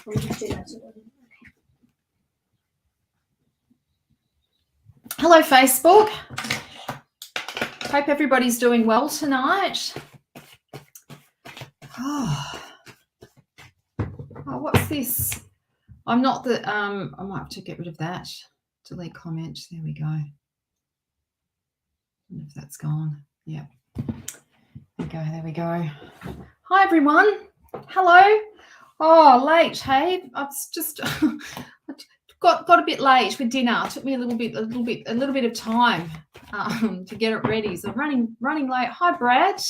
Or we just do that sort of thing. Hello, Facebook. Hope everybody's doing well tonight. Oh, what's this? I'm not the I might have to get rid of that. Delete comment. There we go. I don't know if that's gone. Yeah. There we go. Hi everyone. Hello. Oh, late, hey. It's just got a bit late with dinner. It took me a little bit of time to get it ready. So running late. Hi, Brad.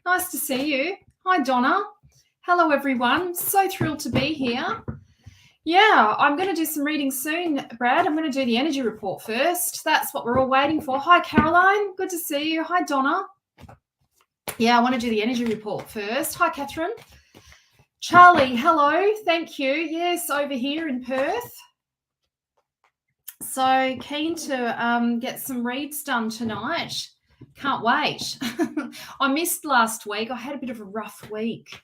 Nice to see you. Hi, Donna. Hello, everyone. So thrilled to be here. Yeah, I'm going to do some reading soon, Brad. I'm going to do the energy report first. That's what we're all waiting for. Hi, Caroline. Good to see you. Hi, Donna. Yeah, I want to do the energy report first. Hi, Catherine. Charlie, hello. Thank you. Yes, over here in Perth. So keen to get some reads done tonight. Can't wait. I missed last week. I had a bit of a rough week.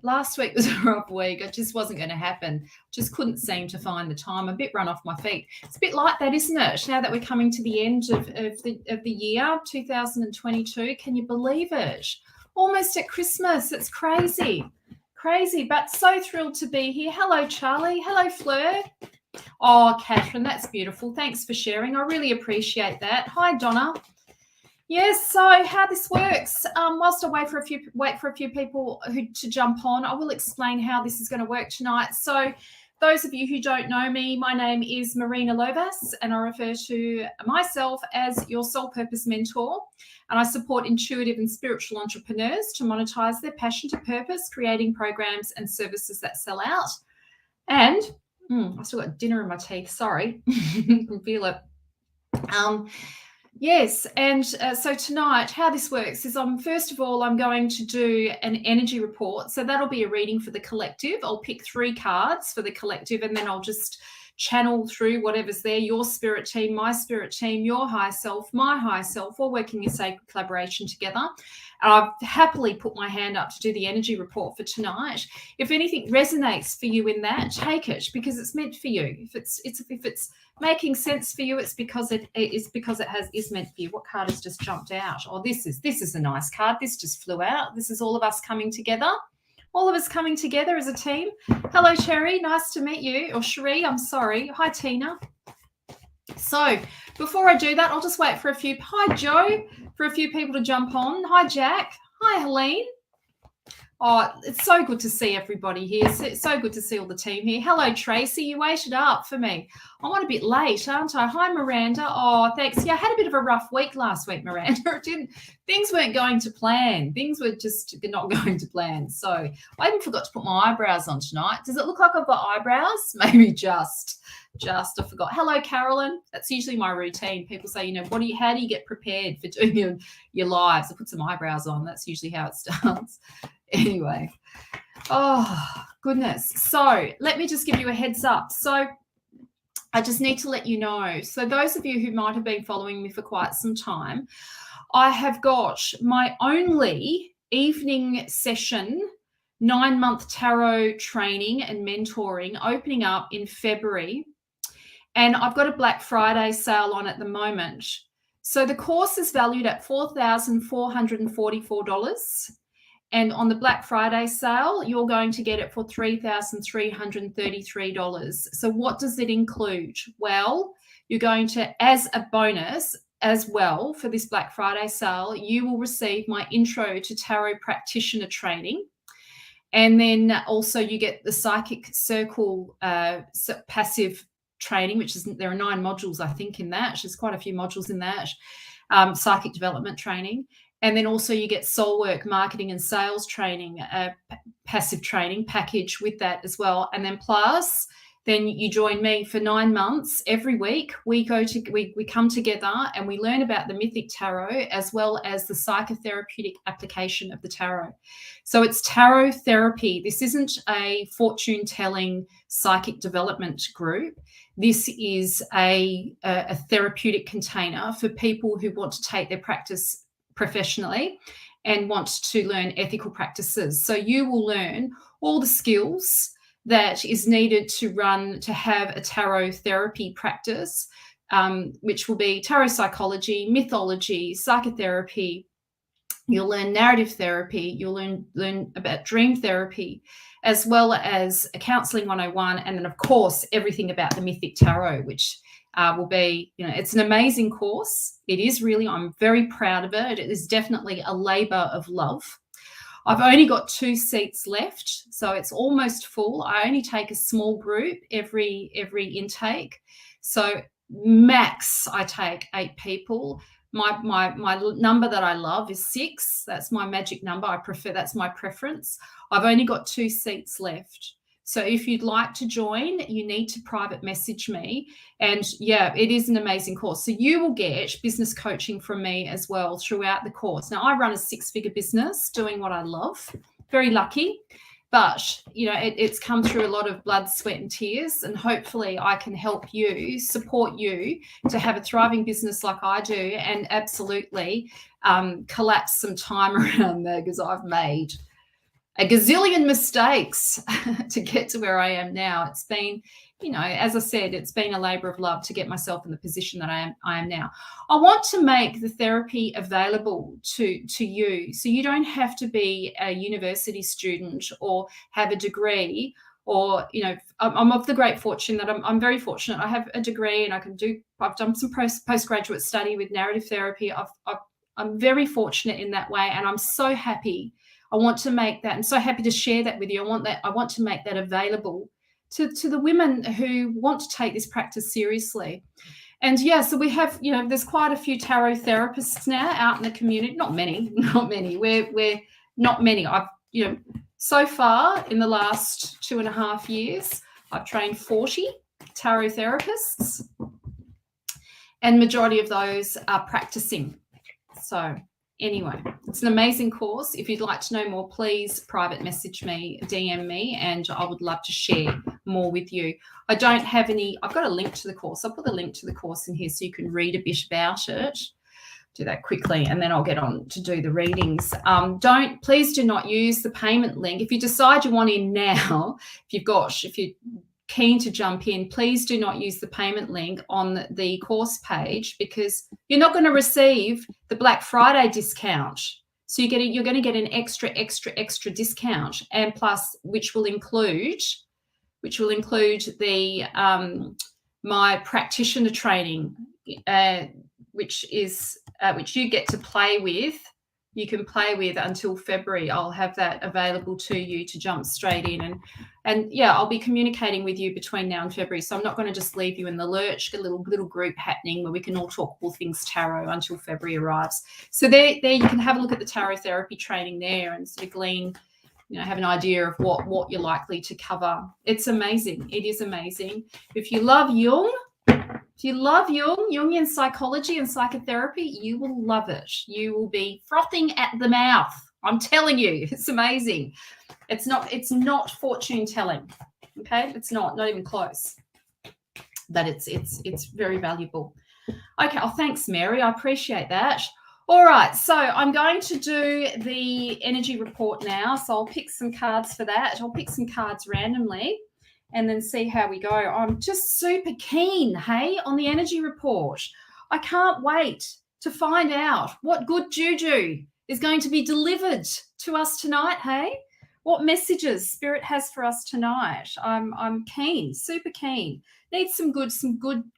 Last week was a rough week. It just wasn't going to happen. Just couldn't seem to find the time. A bit run off my feet. It's a bit like that, isn't it? Now that we're coming to the end of the year, 2022. Can you believe it? Almost at Christmas. It's crazy. Crazy, but so thrilled to be here. Hello, Charlie. Hello, Fleur. Oh, Catherine, that's beautiful. Thanks for sharing. I really appreciate that. Hi, Donna. Yes, so how this works, whilst I wait for a few people to jump on, I will explain how this is going to work tonight. So those of you who don't know me, my name is Marina Lovas, and I refer to myself as your soul purpose mentor. And I support intuitive and spiritual entrepreneurs to monetize their passion to purpose, creating programs and services that sell out. And I still got dinner in my teeth. Sorry, you can feel it. Yes, and so tonight, how this works is first of all, I'm going to do an energy report. So that'll be a reading for the collective. I'll pick 3 cards for the collective, and then I'll just channel through whatever's there, your spirit team, my spirit team, your higher self, my higher self, all working in sacred collaboration together. And I've happily put my hand up to do the energy report for tonight. If anything resonates for you in that, take it, because it's meant for you. If it's making sense for you, it's because it is meant for you. What card has just jumped out? Oh, this is a nice card. This just flew out. This is all of us coming together. All of us coming together as a team. Hello, Cherry. Nice to meet you. Or Cherie, I'm sorry. Hi, Tina. So before I do that, I'll just wait for a few people to jump on. Hi, Jack. Hi, Helene. Oh, it's so good to see everybody here. It's so good to see all the team here. Hello, Tracy. You waited up for me. I'm on a bit late, aren't I? Hi, Miranda. Oh, thanks. Yeah, I had a bit of a rough week last week, Miranda. Things weren't going to plan. Things were just not going to plan. So I even forgot to put my eyebrows on tonight. Does it look like I've got eyebrows? Maybe just I forgot. Hello, Carolyn. That's usually my routine. People say, how do you get prepared for doing your lives? I put some eyebrows on. That's usually how it starts. Anyway, oh goodness. So let me just give you a heads up. So I just need to let you know. So those of you who might have been following me for quite some time, I have got my only evening session 9-month tarot training and mentoring opening up in February. And I've got a Black Friday sale on at the moment. So the course is valued at $4,444. And on the Black Friday sale, you're going to get it for $3,333. So what does it include? Well, you're going to, as a bonus as well for this Black Friday sale, you will receive my Intro to Tarot Practitioner training. And then also you get the Psychic Circle passive training, there are 9 modules, I think, in that. There's quite a few modules in that. Psychic development training. And then also you get soul work, marketing and sales training, passive training package with that as well. And then plus, then you join me for 9 months. Every week we come together and we learn about the Mythic Tarot as well as the psychotherapeutic application of the tarot. So it's tarot therapy. This isn't a fortune telling psychic development group. This is a therapeutic container for people who want to take their practice professionally and want to learn ethical practices. So you will learn all the skills that is needed to have a tarot therapy practice, which will be tarot psychology, mythology, psychotherapy. You'll learn narrative therapy. You'll learn about dream therapy, as well as a counseling 101. And then, of course, everything about the Mythic Tarot, which will be, it's an amazing course. It is really, I'm very proud of it. It is definitely a labor of love. I've only got 2 seats left, so it's almost full. I only take a small group every intake. So max, I take 8 people. My number that I love is 6. That's my magic number. That's my preference. I've only got 2 seats left. So if you'd like to join, you need to private message me. And yeah, it is an amazing course. So you will get business coaching from me as well throughout the course. Now, I run a 6-figure business doing what I love. Very lucky. But, it's come through a lot of blood, sweat and tears. And hopefully I can help you, support you to have a thriving business like I do, and absolutely collapse some time around there, because I've made a gazillion mistakes to get to where I am now. It's been, as I said, it's been a labor of love to get myself in the position that I am now. I want to make the therapy available to you, so you don't have to be a university student or have a degree, or, I'm of the great fortune that I'm very fortunate. I have a degree and I've done some postgraduate study with narrative therapy. I'm very fortunate in that way, and I'm so happy. I want to make that, and so happy to share that with you. I want to make that available to the women who want to take this practice seriously. And yeah, so we have, there's quite a few tarot therapists now out in the community. Not many. We're not many. I've, so far in the last 2.5 years, I've trained 40 tarot therapists, and majority of those are practicing. So anyway, it's an amazing course. If you'd like to know more, please private message me, DM me, and I would love to share more with you. I've got a link to the course. I'll put a link to the course in here so you can read a bit about it. Do that quickly, and then I'll get on to do the readings. Please do not use the payment link. If you decide you want in now, if you're keen to jump in, please do not use the payment link on the course page, because you're not going to receive the Black Friday discount. So you're going to get an extra discount, and plus, which will include the my practitioner training, which you get to play with. You can play with until February. I'll have that available to you to jump straight in. And yeah, I'll be communicating with you between now and February. So I'm not going to just leave you in the lurch. Get a little group happening where we can all talk all things tarot until February arrives. So there you can have a look at the tarot therapy training there and sort of glean, have an idea of what you're likely to cover. It's amazing. It is amazing. If you love Jung, Jungian psychology and psychotherapy, you will love it. You will be frothing at the mouth. I'm telling you, it's amazing. It's not fortune telling. Okay, it's not even close. But it's very valuable. Okay, thanks, Mary. I appreciate that. All right, so I'm going to do the energy report now. So I'll pick some cards for that. I'll pick some cards randomly and then see how we go. I'm just super keen, hey, on the energy report. I can't wait to find out what good juju is going to be delivered to us tonight, hey? What messages Spirit has for us tonight. I'm keen, super keen. Need some good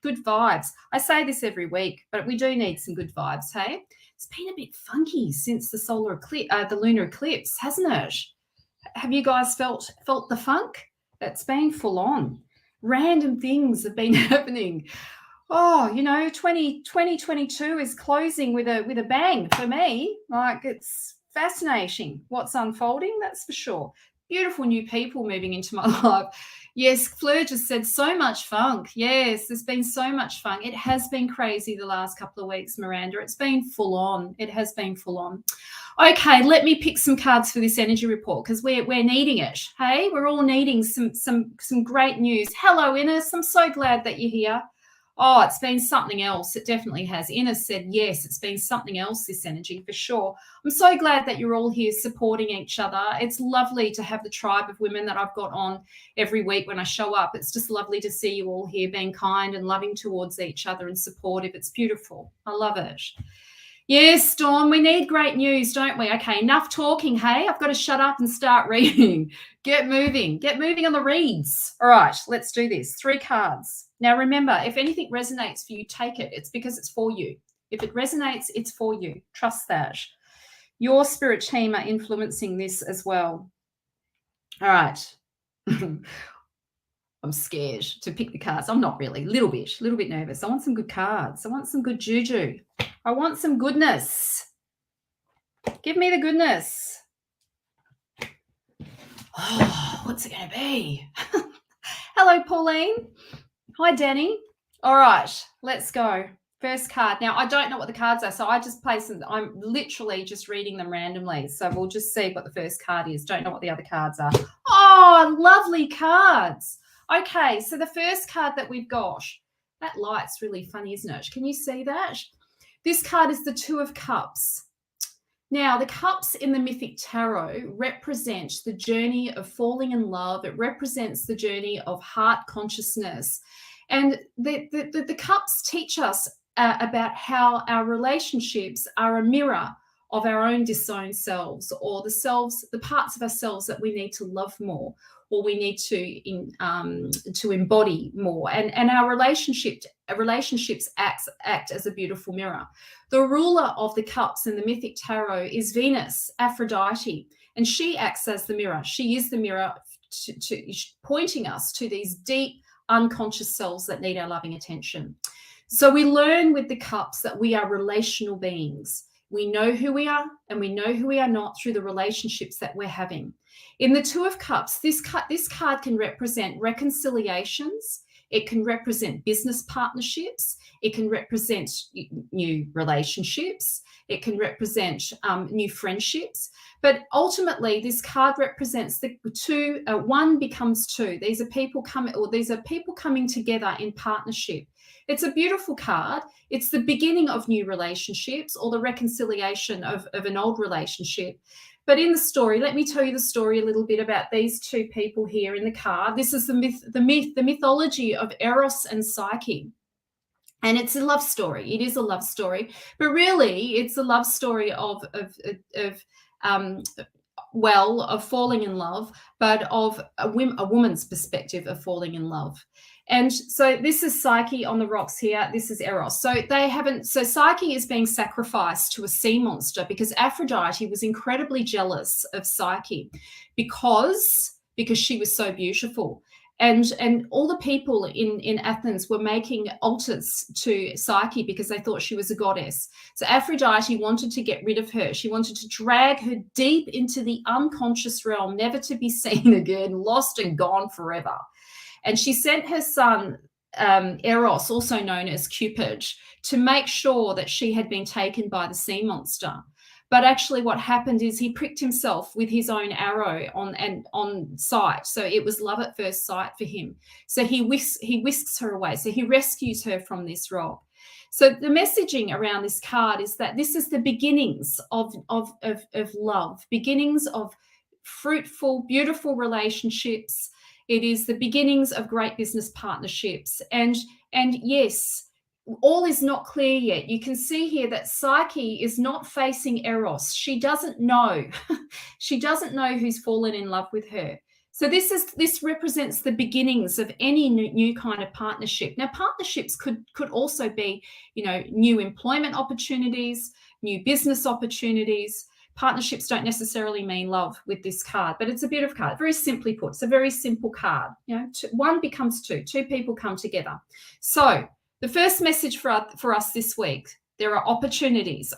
vibes. I say this every week, but we do need some good vibes, hey? It's been a bit funky since the lunar eclipse, hasn't it? Have you guys felt the funk? It's been full on. Random things have been happening. 2022 is closing with a bang for me. Like, it's fascinating what's unfolding, that's for sure. Beautiful new people moving into my life. Yes, Fleur just said so much funk. Yes, there's been so much funk. It has been crazy the last couple of weeks, Miranda. It's been full on. It has been full on. Okay, let me pick some cards for this energy report because we're needing it. Hey, we're all needing some great news. Hello, Ines. I'm so glad that you're here. Oh, it's been something else. It definitely has. Ines said, yes, it's been something else, this energy, for sure. I'm so glad that you're all here supporting each other. It's lovely to have the tribe of women that I've got on every week when I show up. It's just lovely to see you all here being kind and loving towards each other and supportive. It's beautiful. I love it. Yes, Dawn, we need great news, don't we? Okay, enough talking, hey? I've got to shut up and start reading. Get moving. Get moving on the reads. All right, let's do this. 3 cards. Now, remember, if anything resonates for you, take it. It's because it's for you. If it resonates, it's for you. Trust that. Your spirit team are influencing this as well. All right. I'm scared to pick the cards. I'm not really. A little bit nervous. I want some good cards. I want some good juju. I want some goodness. Give me the goodness. Oh, what's it going to be? Hello, Pauline. Hi, Danny. All right, let's go. First card. Now, I don't know what the cards are, so I just place them. I'm literally just reading them randomly. So we'll just see what the first card is. Don't know what the other cards are. Oh, lovely cards. Okay, so the first card that we've got, that light's really funny, isn't it? Can you see that? This card is the 2 of Cups. Now, the cups in the Mythic Tarot represent the journey of falling in love. It represents the journey of heart consciousness. And the cups teach us about how our relationships are a mirror of our own disowned selves, or the parts of ourselves that we need to love more, or we need to embody more. And our relationships act as a beautiful mirror. The ruler of the cups in the Mythic Tarot is Venus, Aphrodite, and she acts as the mirror. She is the mirror to pointing us to these deep unconscious selves that need our loving attention. So we learn with the cups that we are relational beings. We know who we are and we know who we are not through the relationships that we're having. In the 2 of Cups, this card can represent reconciliations. It can represent business partnerships. It can represent new relationships. It can represent new friendships. But ultimately, this card represents the 2. 1 becomes 2. These are people coming together in partnership. It's a beautiful card. It's the beginning of new relationships, or the reconciliation of an old relationship. But in the story, let me tell you the story a little bit about these 2 people here in the card. This is the mythology of Eros and Psyche. And it's a love story. It is a love story. But really, it's a love story of falling in love, but of a woman's perspective of falling in love. And so this is Psyche on the rocks here. This is Eros. So Psyche is being sacrificed to a sea monster because Aphrodite was incredibly jealous of Psyche because she was so beautiful. And all the people in Athens were making altars to Psyche because they thought she was a goddess. So Aphrodite wanted to get rid of her. She wanted to drag her deep into the unconscious realm, never to be seen again, lost and gone forever. And she sent her son, Eros, also known as Cupid, to make sure that she had been taken by the sea monster. But actually what happened is he pricked himself with his own arrow on sight. So it was love at first sight for him. So he whisks her away. So he rescues her from this rock. So the messaging around this card is that this is the beginnings of love, beginnings of fruitful, beautiful relationships. It is the beginnings of great business partnerships. And yes, all is not clear yet. You can see here that Psyche is not facing Eros. She doesn't know. She doesn't know who's fallen in love with her. So this represents the beginnings of any new kind of partnership. Now, partnerships could also be, new employment opportunities, new business opportunities. Partnerships don't necessarily mean love with this card, but it's a beautiful card. Very simply put, it's a very simple card. 1 becomes 2. 2 people come together. So the first message for us this week, there are opportunities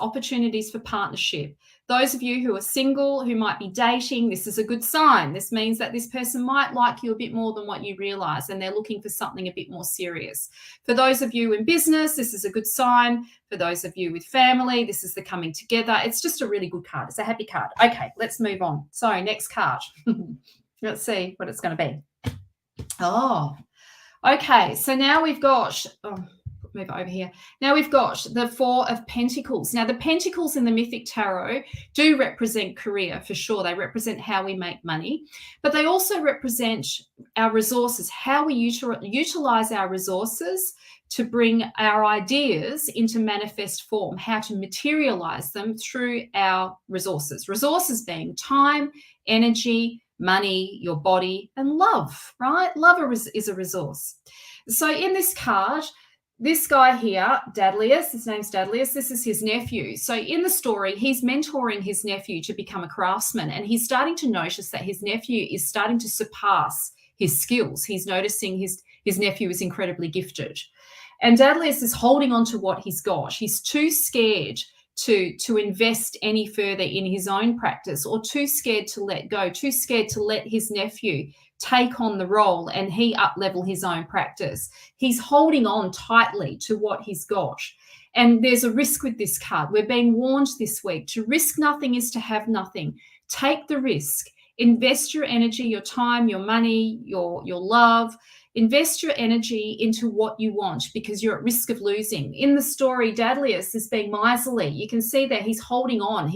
for partnership. Those of you who are single, who might be dating, this is a good sign. This means that this person might like you a bit more than what you realize, and they're looking for something a bit more serious. For those of you in business, this is a good sign. For those of you with family, this is the coming together. It's just a really good card. It's a happy card. Okay, let's move on. So next card. Let's see what it's going to be. Oh, okay. So now we've got move it over here. Now we've got the Four of Pentacles. Now the Pentacles in the Mythic Tarot do represent career for sure. They represent how we make money, but they also represent our resources, how we utilize our resources to bring our ideas into manifest form, how to materialize them through our resources. Resources being time, energy, money, your body, and love, right? Love is a resource. So in this card, this guy here, Dadlius, his name's Dadlius, this is his nephew. So in the story, he's mentoring his nephew to become a craftsman, and he's starting to notice that his nephew is starting to surpass his skills. He's noticing his nephew is incredibly gifted. And Dadlius is holding on to what he's got. He's too scared to invest any further in his own practice, or too scared to let go, too scared to let his nephew take on the role and he up-level his own practice. He's holding on tightly to what he's got. And there's a risk with this card. We're being warned this week. To risk nothing is to have nothing. Take the risk. Invest your energy, your time, your money, your love. Invest your energy into what you want, because you're at risk of losing. In the story, Dadlius is being miserly. You can see that he's holding on.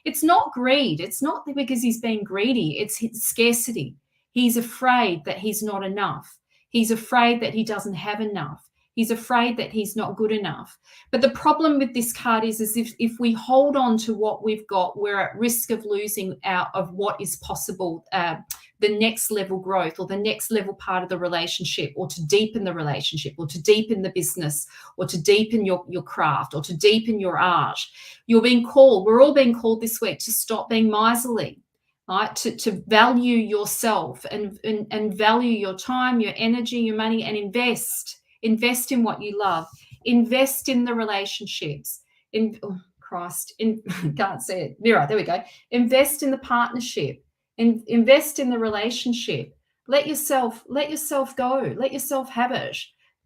It's not greed. It's not because he's being greedy. It's scarcity. He's afraid that he's not enough. He's afraid that he doesn't have enough. He's afraid that he's not good enough. But the problem with this card is if we hold on to what we've got, we're at risk of losing out of what is possible, the next level growth, or the next level part of the relationship, or to deepen the relationship, or to deepen the business, or to deepen your craft, or to deepen your art. You're being called, we're all being called this week to stop being miserly, right? To value yourself and value your time, your energy, your money, and invest in what you love. Invest in the relationships. Can't say it. Right, there we go. Invest in the partnership. Invest in the relationship. Let yourself go. Let yourself have it.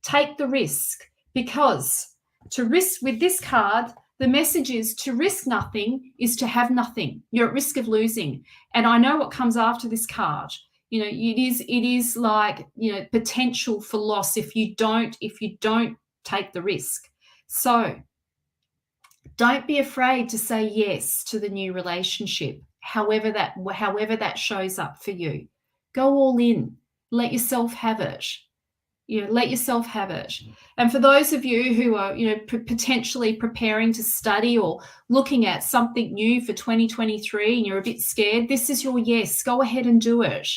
Take the risk, because to risk with this card, the message is to risk nothing is to have nothing. You're at risk of losing. And I know what comes after this card. You know, it is like, you know, potential for loss if you don't take the risk. So don't be afraid to say yes to the new relationship, however that shows up for you. Go all in. Let yourself have it. You know, let yourself have it. And for those of you who are, you know, potentially preparing to study or looking at something new for 2023 and you're a bit scared, this is your yes. Go ahead and do it.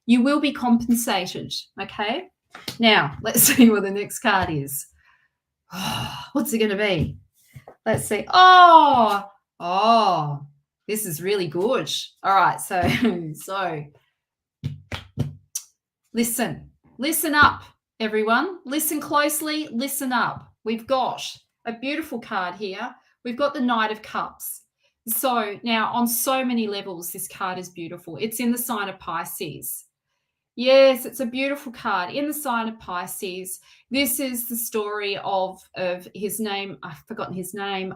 You will be compensated, okay? Now, let's see what the next card is. What's it going to be? Let's see. Oh, this is really good. All right, so listen up, everyone. Listen closely, listen up. We've got a beautiful card here. We've got the Knight of Cups. So now on so many levels, this card is beautiful. It's in the sign of Pisces. Yes, it's a beautiful card in the sign of Pisces. This is the story of his name. I've forgotten his name.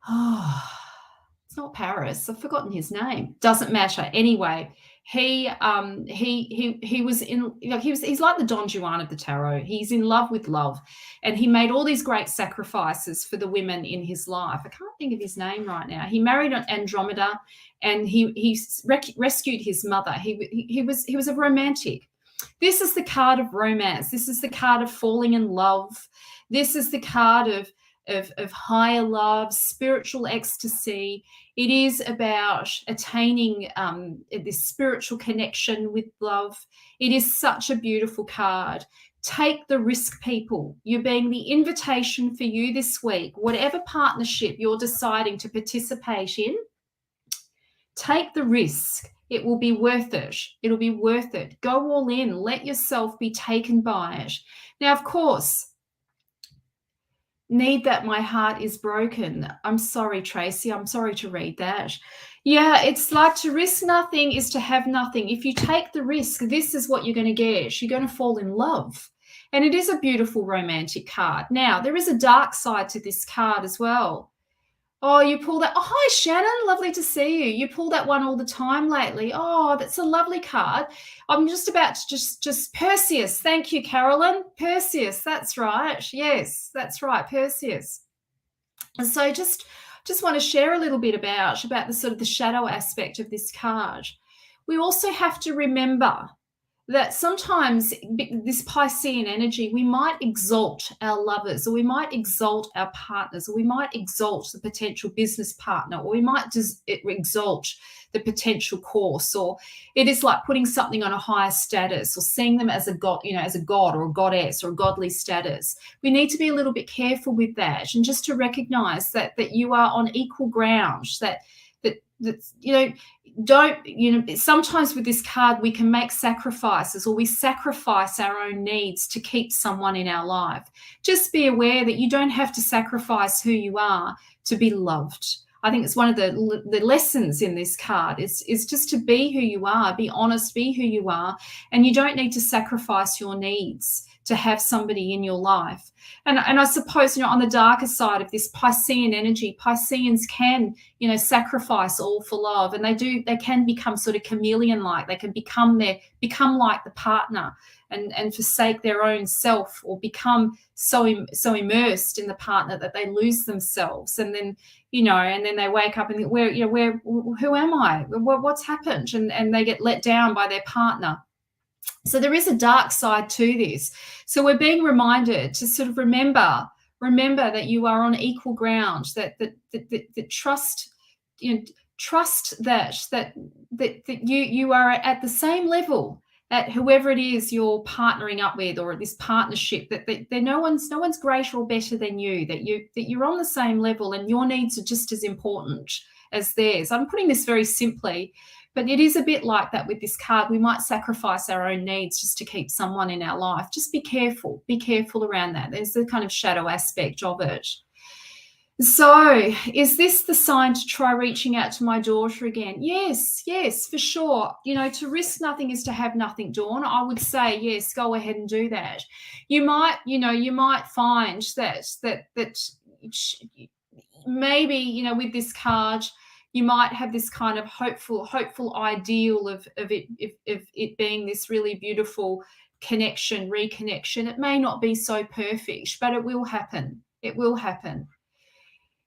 It's not Paris. I've forgotten his name. Doesn't matter. Anyway, he was in, like, he's like the Don Juan of the tarot. He's in love with love, and he made all these great sacrifices for the women in his life. I can't think of his name right now. He married Andromeda, and he rescued his mother. He was a romantic. This is the card of romance. This is the card of falling in love. This is the card of higher love, spiritual ecstasy. It is about attaining this spiritual connection with love. It is such a beautiful card. Take the risk, people. You're being the invitation for you this week. Whatever partnership you're deciding to participate in, take the risk. It will be worth it. It'll be worth it. Go all in. Let yourself be taken by it. Now, of course, need that my heart is broken. I'm sorry, Tracy. I'm sorry to read that. Yeah, it's like to risk nothing is to have nothing. If you take the risk, this is what you're going to get. You're going to fall in love. And it is a beautiful romantic card. Now, there is a dark side to this card as well. Oh, you pull that. Oh, hi, Shannon. Lovely to see you. You pull that one all the time lately. Oh, that's a lovely card. I'm just about to just Perseus. Thank you, Carolyn. Perseus. That's right. Yes, that's right. Perseus. And so just want to share a little bit about the sort of the shadow aspect of this card. We also have to remember that sometimes this Piscean energy, we might exalt our lovers, or we might exalt our partners, or we might exalt the potential business partner, or we might exalt the potential course, or it is like putting something on a higher status, or seeing them as a god, as a god or a goddess or a godly status. We need to be a little bit careful with that, and just to recognize that you are on equal ground, that don't, sometimes with this card we can make sacrifices, or we sacrifice our own needs to keep someone in our life. Just be aware that you don't have to sacrifice who you are to be loved. I think it's one of the lessons in this card is just to be who you are, be honest, be who you are, and you don't need to sacrifice your needs to have somebody in your life. And I suppose, on the darker side of this Piscean energy, Pisceans can, sacrifice all for love, and they can become sort of chameleon-like. They can become like the partner and forsake their own self, or become so immersed in the partner that they lose themselves. And then, and then they wake up and think, who am I? What's happened? And they get let down by their partner. So there is a dark side to this. So we're being reminded to sort of remember that you are on equal ground, that trust, trust that you are at the same level at whoever it is you're partnering up with, or at this partnership, that no one's greater or better than you, that you're on the same level, and your needs are just as important as theirs. I'm putting this very simply, but it is a bit like that with this card. We might sacrifice our own needs just to keep someone in our life. Just be careful around that. There's the kind of shadow aspect of it. So is this the sign to try reaching out to my daughter again? Yes, for sure. To risk nothing is to have nothing, Dawn. I would say, yes, go ahead and do that. You might find that maybe, with this card, you might have this kind of hopeful ideal of it being this really beautiful connection, reconnection. It may not be so perfect, but it will happen.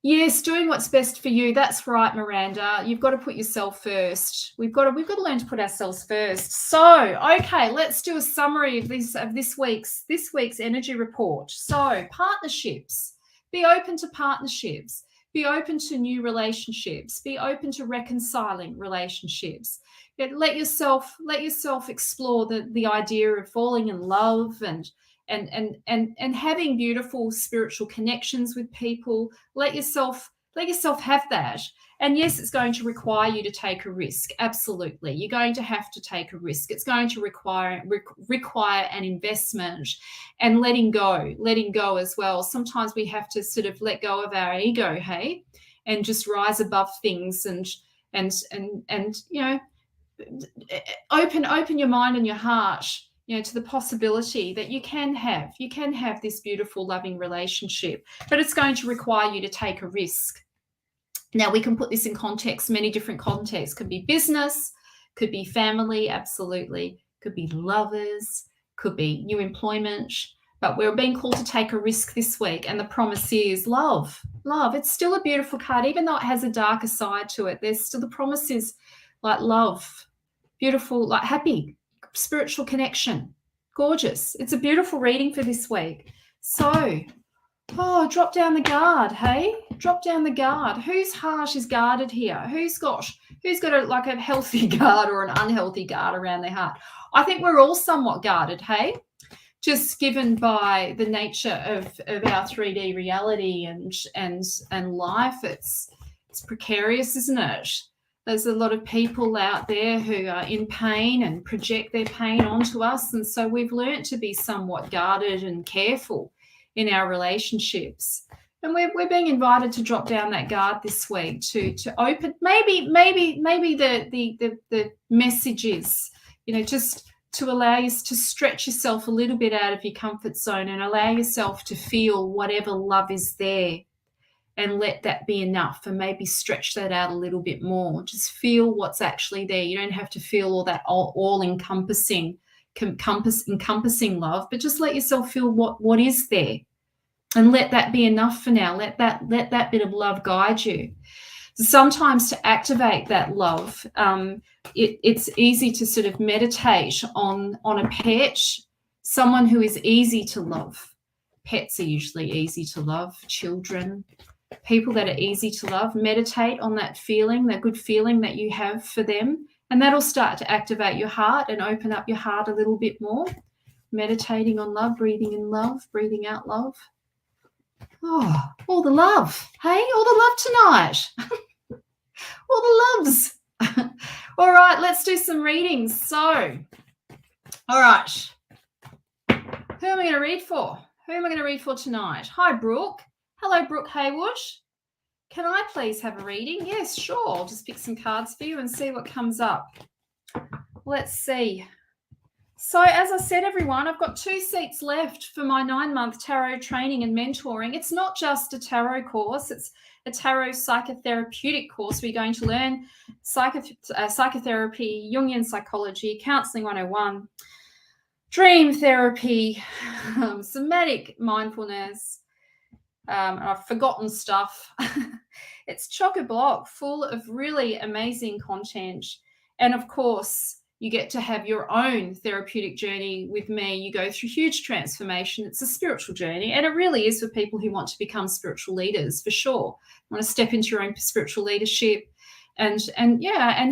Yes, doing what's best for you. That's right, Miranda. You've got to put yourself first. We've got to learn to put ourselves first. So, okay, let's do a summary of this week's energy report. So, partnerships. Be open to partnerships. Be open to new relationships. Be open to reconciling relationships. Let yourself explore the idea of falling in love and having beautiful spiritual connections with people. Let yourself have that. And yes, it's going to require you to take a risk. Absolutely. You're going to have to take a risk. It's going to require an investment, and letting go as well. Sometimes we have to sort of let go of our ego, hey, and just rise above things and open your mind and your heart, to the possibility that you can have this beautiful, loving relationship, but it's going to require you to take a risk. Now, we can put this in context, many different contexts. Could be business, could be family, absolutely, could be lovers, could be new employment, but we're being called to take a risk this week, and the promise is love. It's still a beautiful card, even though it has a darker side to it. There's still the promise is like love, beautiful, like happy, spiritual connection, gorgeous. It's a beautiful reading for this week. So, drop down the guard, hey? Drop down the guard. Whose heart is guarded here? Who's got a healthy guard or an unhealthy guard around their heart? I think we're all somewhat guarded, hey? Just given by the nature of our 3D reality and life, it's precarious, isn't it? There's a lot of people out there who are in pain and project their pain onto us, and so we've learned to be somewhat guarded and careful in our relationships. And we're being invited to drop down that guard this week, to open maybe the message is, just to allow you to stretch yourself a little bit out of your comfort zone and allow yourself to feel whatever love is there, and let that be enough, and maybe stretch that out a little bit more. Just feel what's actually there. You don't have to feel all that all-encompassing encompassing love, but just let yourself feel what is there, and let that be enough for now. Let that bit of love guide you. Sometimes to activate that love, it's easy to sort of meditate on a pet, someone who is easy to love. Pets are usually easy to love, children, people that are easy to love. Meditate on that feeling, that good feeling that you have for them, and that'll start to activate your heart and open up your heart a little bit more. Meditating on love, breathing in love, breathing out love. Oh, all the love. Hey, all the love tonight. All the loves. All right, let's do some readings. So, all right. Who am I going to read for? Who am I going to read for tonight? Hi, Brooke. Hello, Brooke Haywood. Can I please have a reading? Yes, sure. I'll just pick some cards for you and see what comes up. Let's see. So as I said, everyone, I've got 2 seats left for my 9-month tarot training and mentoring. It's not just a tarot course. It's a tarot psychotherapeutic course. We're going to learn psychotherapy, Jungian psychology, counseling 101, dream therapy, somatic mindfulness. I've forgotten stuff. It's chock-a-block full of really amazing content. And of course, you get to have your own therapeutic journey with me. You go through huge transformation. It's a spiritual journey, and it really is for people who want to become spiritual leaders, for sure. You want to step into your own spiritual leadership and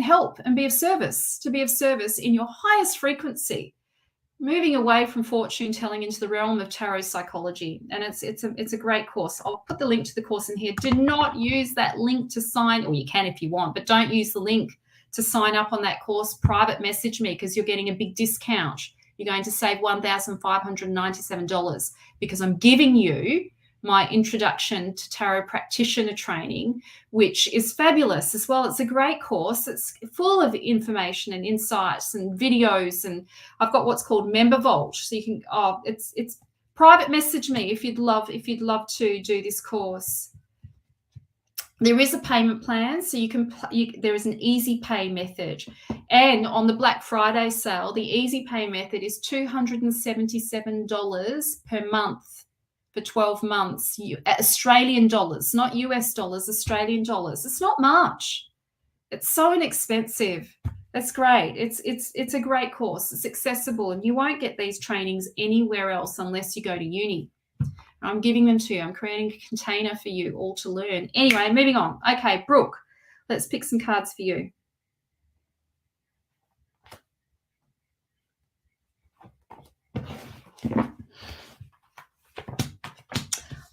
help and be of service, to be of service in your highest frequency, moving away from fortune telling into the realm of tarot psychology. And it's a great course. I'll put the link to the course in here. Do not use that link to sign, or you can if you want, but don't use the link to sign up on that course. Private message me, because you're getting a big discount. You're going to save $1,597 because I'm giving you my introduction to tarot practitioner training, which is fabulous as well. It's a great course. It's full of information and insights and videos, and I've got what's called Member Vault, so you can it's private message me if you'd love to do this course. There is a payment plan, so there is an easy pay method. And on the Black Friday sale, the easy pay method is $277 per month for 12 months. Australian dollars, not US dollars, Australian dollars. It's not much. It's so inexpensive. That's great. It's a great course. It's accessible, and you won't get these trainings anywhere else unless you go to uni. I'm giving them to you. I'm creating a container for you all to learn. Anyway, moving on. Okay, Brooke, let's pick some cards for you.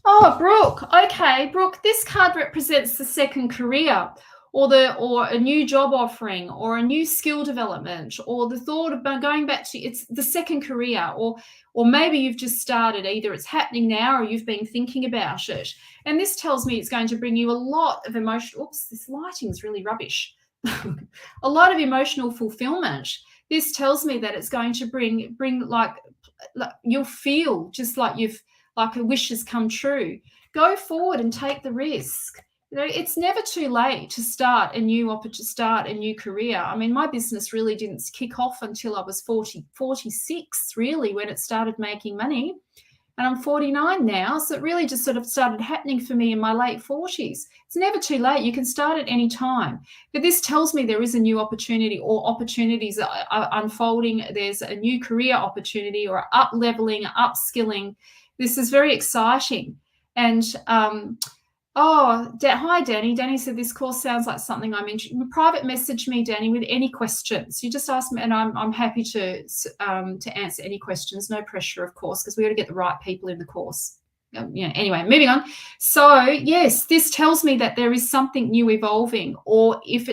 Oh, Brooke. Okay, Brooke, this card represents the second career, or a new job offering, or a new skill development, or the thought about going back to it's the second career, or maybe you've just started. Either it's happening now or you've been thinking about it. And this tells me it's going to bring you a lot of emotional. Oops, this lighting is really rubbish. A lot of emotional fulfillment. This tells me that it's going to bring like you'll feel just like a wish has come true. Go forward and take the risk. You know, it's never too late to start a new career. I mean, my business really didn't kick off until I was 46, really, when it started making money. And I'm 49 now, so it really just sort of started happening for me in my late 40s. It's never too late. You can start at any time. But this tells me there is a new opportunity, or opportunities are unfolding. There's a new career opportunity, or up-leveling, upskilling. This is very exciting. And hi, Danny. Danny said this course sounds like something I'm interested in. Private message me, Danny, with any questions. You just ask me, and I'm happy to answer any questions. No pressure, of course, because we got to get the right people in the course. Anyway, moving on. So yes, this tells me that there is something new evolving, or if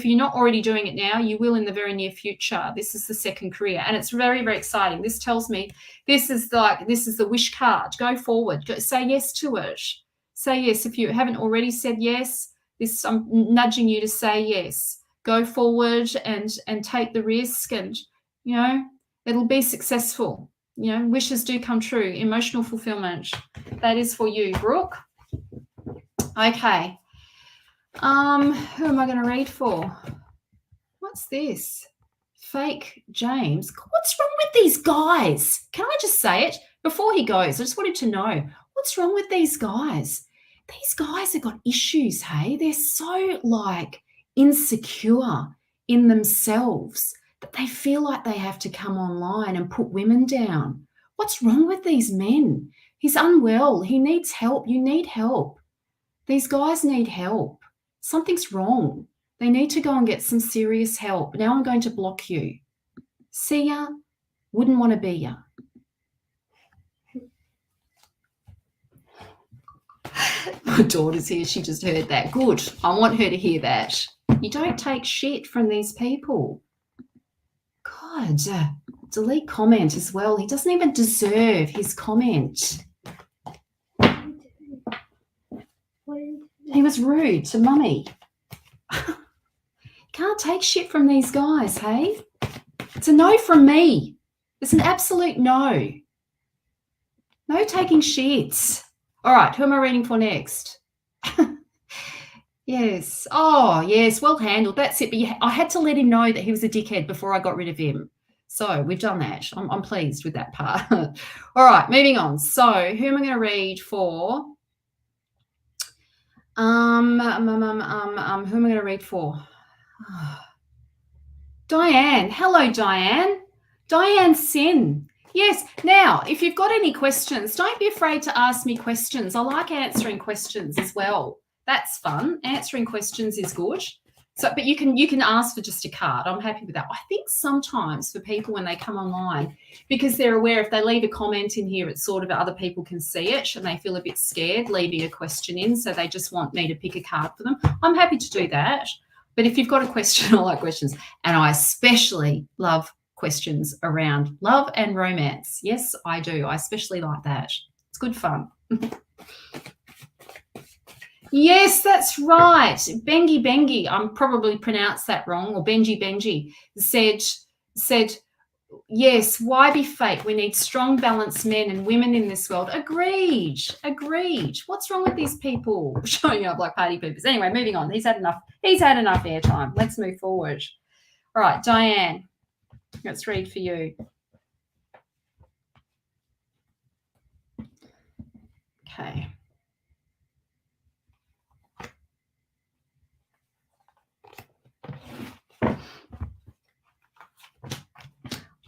you're not already doing it now, you will in the very near future. This is the second career, and it's very, very exciting. This tells me this is the wish card. Go forward. Say yes to it. Say yes. If you haven't already said yes, I'm nudging you to say yes. Go forward and take the risk, and it'll be successful. Wishes do come true. Emotional fulfillment. That is for you, Brooke. Okay. Who am I going to read for? What's this? Fake James. What's wrong with these guys? Can I just say it? Before he goes, I just wanted to know, what's wrong with these guys? These guys have got issues, hey? They're so, like, insecure in themselves that they feel like they have to come online and put women down. What's wrong with these men? He's unwell. He needs help. You need help. These guys need help. Something's wrong. They need to go and get some serious help. Now I'm going to block you. See ya. Wouldn't want to be ya. My daughter's here. She just heard that. Good. I want her to hear that. You don't take shit from these people. God. Delete comment as well. He doesn't even deserve his comment. He was rude to Mummy. Can't take shit from these guys, hey? It's a no from me. It's an absolute no. No taking shit. All right, who am I reading for next? Yes. Oh, yes, well handled. That's it. But I had to let him know that he was a dickhead before I got rid of him. So we've done that. I'm pleased with that part. All right, moving on. So who am I going to read for? Who am I going to read for? Diane. Hello, Diane. Diane Sin. Yes. Now, if you've got any questions, don't be afraid to ask me questions. I like answering questions as well. That's fun. Answering questions is good. So, but you can ask for just a card. I'm happy with that. I think sometimes for people when they come online, because they're aware if they leave a comment in here, it's sort of other people can see it and they feel a bit scared leaving a question in, so they just want me to pick a card for them. I'm happy to do that. But if you've got a question, I like questions, and I especially love questions around love and romance. Yes, I do. I especially like that. It's good fun. Yes, that's right. Bengi Bengi, I'm probably pronounced that wrong, or Benji Benji, said, yes, why be fake? We need strong, balanced men and women in this world. Agreed. What's wrong with these people showing up like party poopers? Anyway, moving on. He's had enough airtime. Let's move forward. All right, Diane, let's read for you. Okay.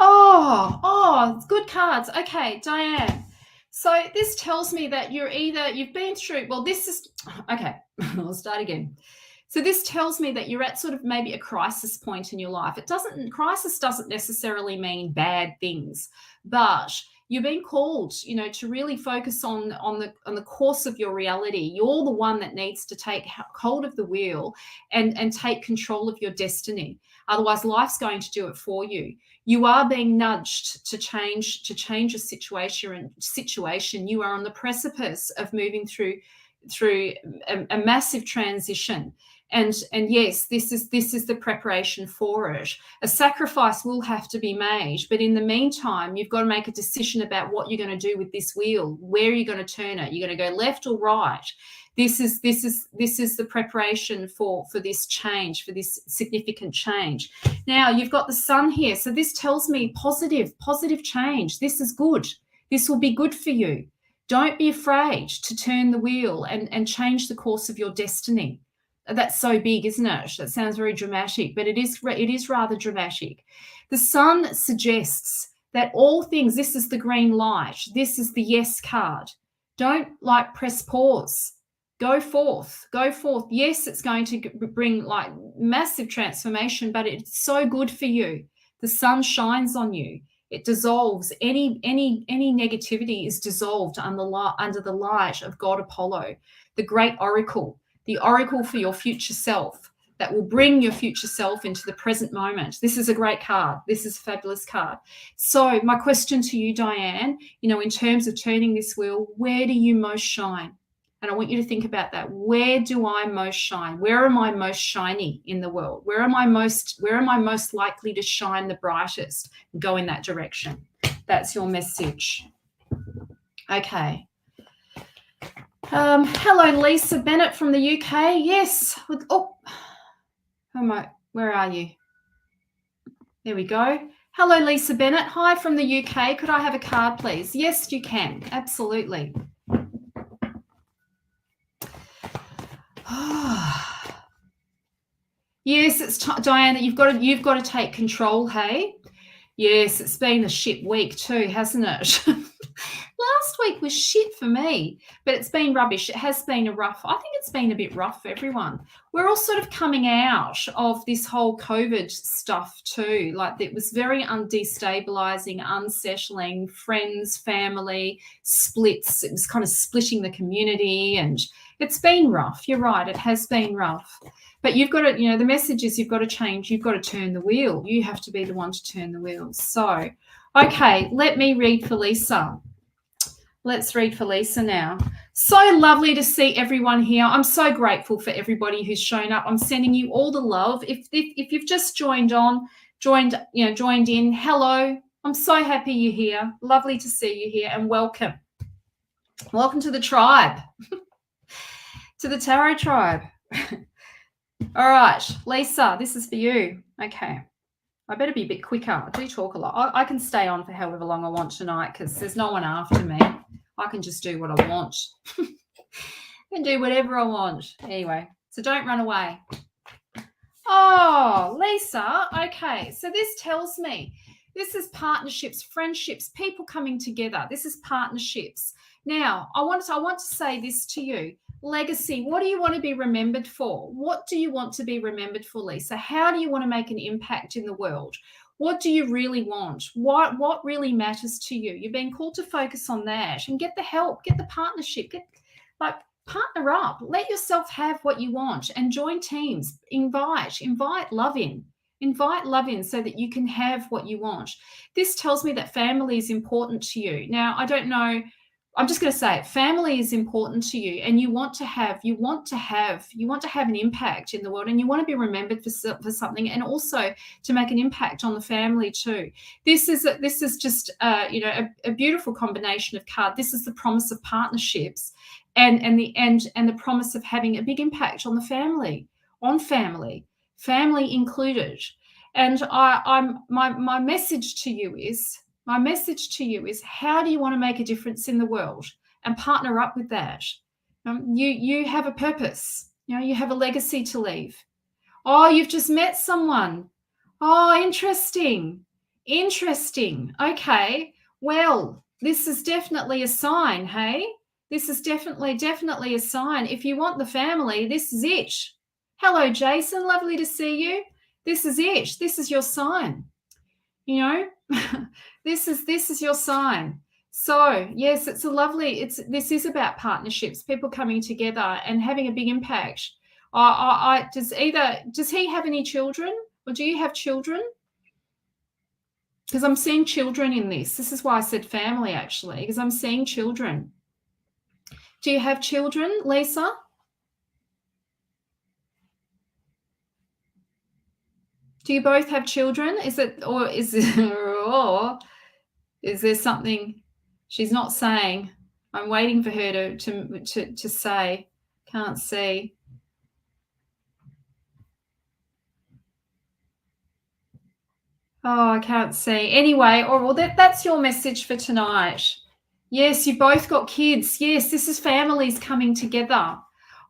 Oh, it's good cards. Okay, Diane. So this tells me that you've been through, okay, I'll start again. So this tells me that you're at sort of maybe a crisis point in your life. Crisis doesn't necessarily mean bad things, but you're being called, to really focus on the course of your reality. You're the one that needs to take hold of the wheel and take control of your destiny. Otherwise, life's going to do it for you. You are being nudged to change a situation. You are on the precipice of moving through a massive transition. And yes, this is the preparation for it. A sacrifice will have to be made, but in the meantime, you've got to make a decision about what you're going to do with this wheel. Where are you going to turn it? You're going to go left or right? This is the preparation for this change, for this significant change. Now you've got the sun here, so this tells me positive change. This is good. This will be good for you. Don't be afraid to turn the wheel and change the course of your destiny. That's so big, isn't it? That sounds very dramatic, but it is rather dramatic. The sun suggests that all things, this is the green light. This is the yes card. Don't press pause. Go forth. Yes, it's going to bring massive transformation, but it's so good for you. The sun shines on you. It dissolves any negativity is dissolved under the light of God Apollo, the great oracle, the oracle for your future self that will bring your future self into the present moment. This is a great card. This is a fabulous card. So my question to you, Diane, in terms of turning this wheel, where do you most shine? And I want you to think about that. Where do I most shine? Where am I most shiny in the world? Where am I most likely to shine the brightest and go in that direction? That's your message. Okay. Hello, Lisa Bennett from the UK. Yes. Where are you? There we go. Hello, Lisa Bennett. Hi from the UK. Could I have a card, please? Yes, you can. Absolutely. Yes, it's Diana. You've got to take control. Hey. Yes, it's been a shit week too, hasn't it? Last week was shit for me, but it's been rubbish. It has been I think it's been a bit rough for everyone. We're all sort of coming out of this whole COVID stuff too. Like, it was very destabilizing, unsettling, friends, family, splits. It was kind of splitting the community, and it's been rough. You're right, it has been rough. But you've got to, the message is you've got to change. You've got to turn the wheel. You have to be the one to turn the wheel. So, okay, let me read for Lisa. Let's read for Lisa now. So lovely to see everyone here. I'm so grateful for everybody who's shown up. I'm sending you all the love. If you've just joined in, hello. I'm so happy you're here. Lovely to see you here, and welcome. Welcome to the tribe, to the Tarot tribe. All right, Lisa, this is for you. Okay. I better be a bit quicker. I do talk a lot. I can stay on for however long I want tonight because there's no one after me. I can just do what I want. I can do whatever I want. Anyway, so don't run away. Oh, Lisa. Okay, so this tells me this is partnerships, friendships, people coming together. This is partnerships. Now, I want to say this to you. Legacy. What do you want to be remembered for? What do you want to be remembered for, Lisa? How do you want to make an impact in the world? What do you really want? What really matters to you? You're being called to focus on that and get the help, get the partnership, partner up. Let yourself have what you want and join teams. Invite love in. Invite love in so that you can have what you want. This tells me that family is important to you. Now, I don't know. I'm just going to say it. Family is important to you, and you want to have an impact in the world, and you want to be remembered for something, and also to make an impact on the family too. This is just a beautiful combination of cards. This is the promise of partnerships, and the promise of having a big impact on the family, family included. And my message to you is. My message to you is, how do you want to make a difference in the world and partner up with that? You have a purpose. You have a legacy to leave. Oh, you've just met someone. Oh, interesting. Okay. Well, this is definitely a sign, hey? This is definitely a sign. If you want the family, this is it. Hello, Jason. Lovely to see you. This is it. This is your sign. This is your sign. So yes, this is about partnerships, people coming together and having a big impact. Does he have any children, or do you have children? Because I'm seeing children in this. This is why I said family, actually, because I'm seeing children. Do you have children, Lisa? Do you both have children? Is there something she's not saying? I'm waiting for her to say. Can't see. Oh, I can't see. Anyway, that's your message for tonight. Yes, you both got kids. Yes, this is families coming together.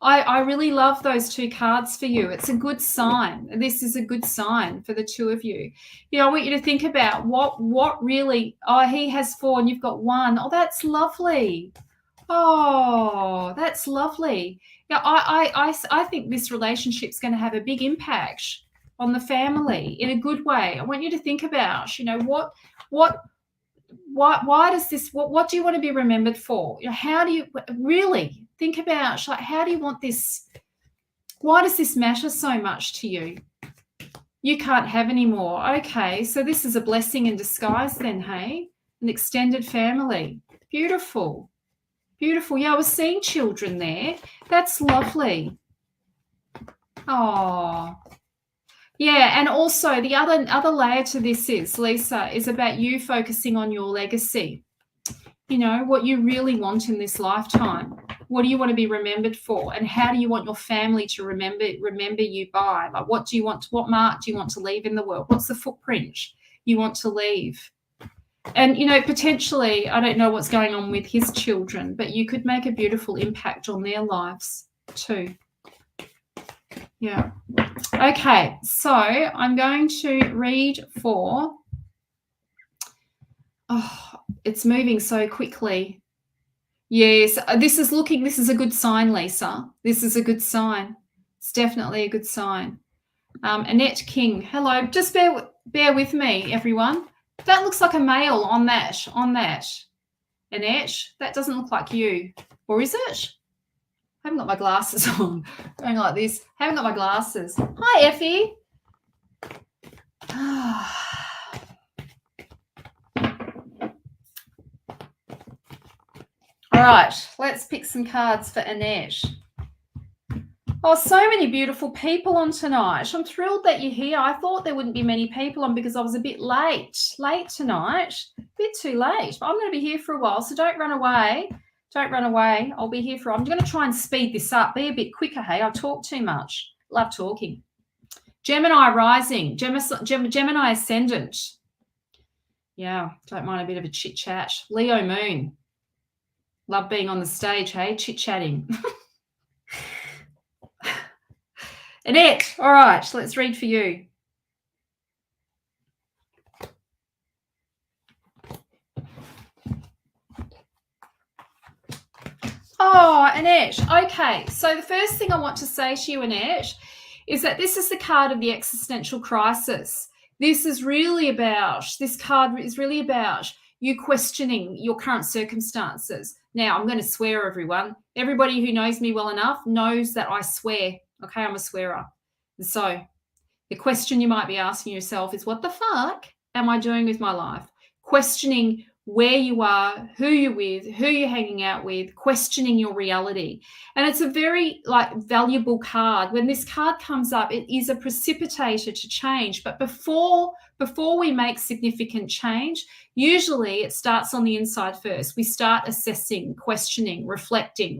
I really love those two cards for you. It's a good sign. This is a good sign for the two of you. I want you to think about what really, he has 4 and you've got 1. Oh, that's lovely. Oh, that's lovely. Yeah, I think this relationship's going to have a big impact on the family in a good way. I want you to think about, why does this, what do you want to be remembered for? How do you really think about, how do you want this? Why does this matter so much to you? You can't have any more. Okay, so this is a blessing in disguise then, hey? An extended family. Beautiful. Beautiful. Yeah, I was seeing children there. That's lovely. Oh. Yeah, and also the other layer to this is, Lisa, is about you focusing on your legacy. What you really want in this lifetime. What do you want to be remembered for? And how do you want your family to remember you by? Like, what mark do you want to leave in the world? What's the footprint you want to leave? And, potentially, I don't know what's going on with his children, but you could make a beautiful impact on their lives too. Yeah. Okay, so I'm going to read for, it's moving so quickly. Yes, this is a good sign, Lisa. This is a good sign. It's definitely a good sign. Annette King, hello. Just bear with me, everyone. That looks like a male on that. Annette, that doesn't look like you. Or is it? I haven't got my glasses on. Going like this. I haven't got my glasses. Hi, Effie. All right, let's pick some cards for Annette. Oh, so many beautiful people on tonight. I'm thrilled that you're here. I thought there wouldn't be many people on because I was a bit late tonight. A bit too late. But I'm going to be here for a while, so don't run away. Don't run away. I'll be here I'm going to try and speed this up. Be a bit quicker, hey? I talk too much. Love talking. Gemini rising. Gemini ascendant. Yeah, don't mind a bit of a chit-chat. Leo moon. Love being on the stage, hey? Chit-chatting. Annette, all right, let's read for you. Oh, Annette, okay. So the first thing I want to say to you, Annette, is that this is the card of the existential crisis. This card is really about you questioning your current circumstances. Now, I'm going to swear, everyone. Everybody who knows me well enough knows that I swear. Okay, I'm a swearer. So the question you might be asking yourself is, what the fuck am I doing with my life? Questioning where you are, who you're with, who you're hanging out with, questioning your reality. And it's a very valuable card. When this card comes up, it is a precipitator to change. But before we make significant change, usually it starts on the inside first. We start assessing, questioning, reflecting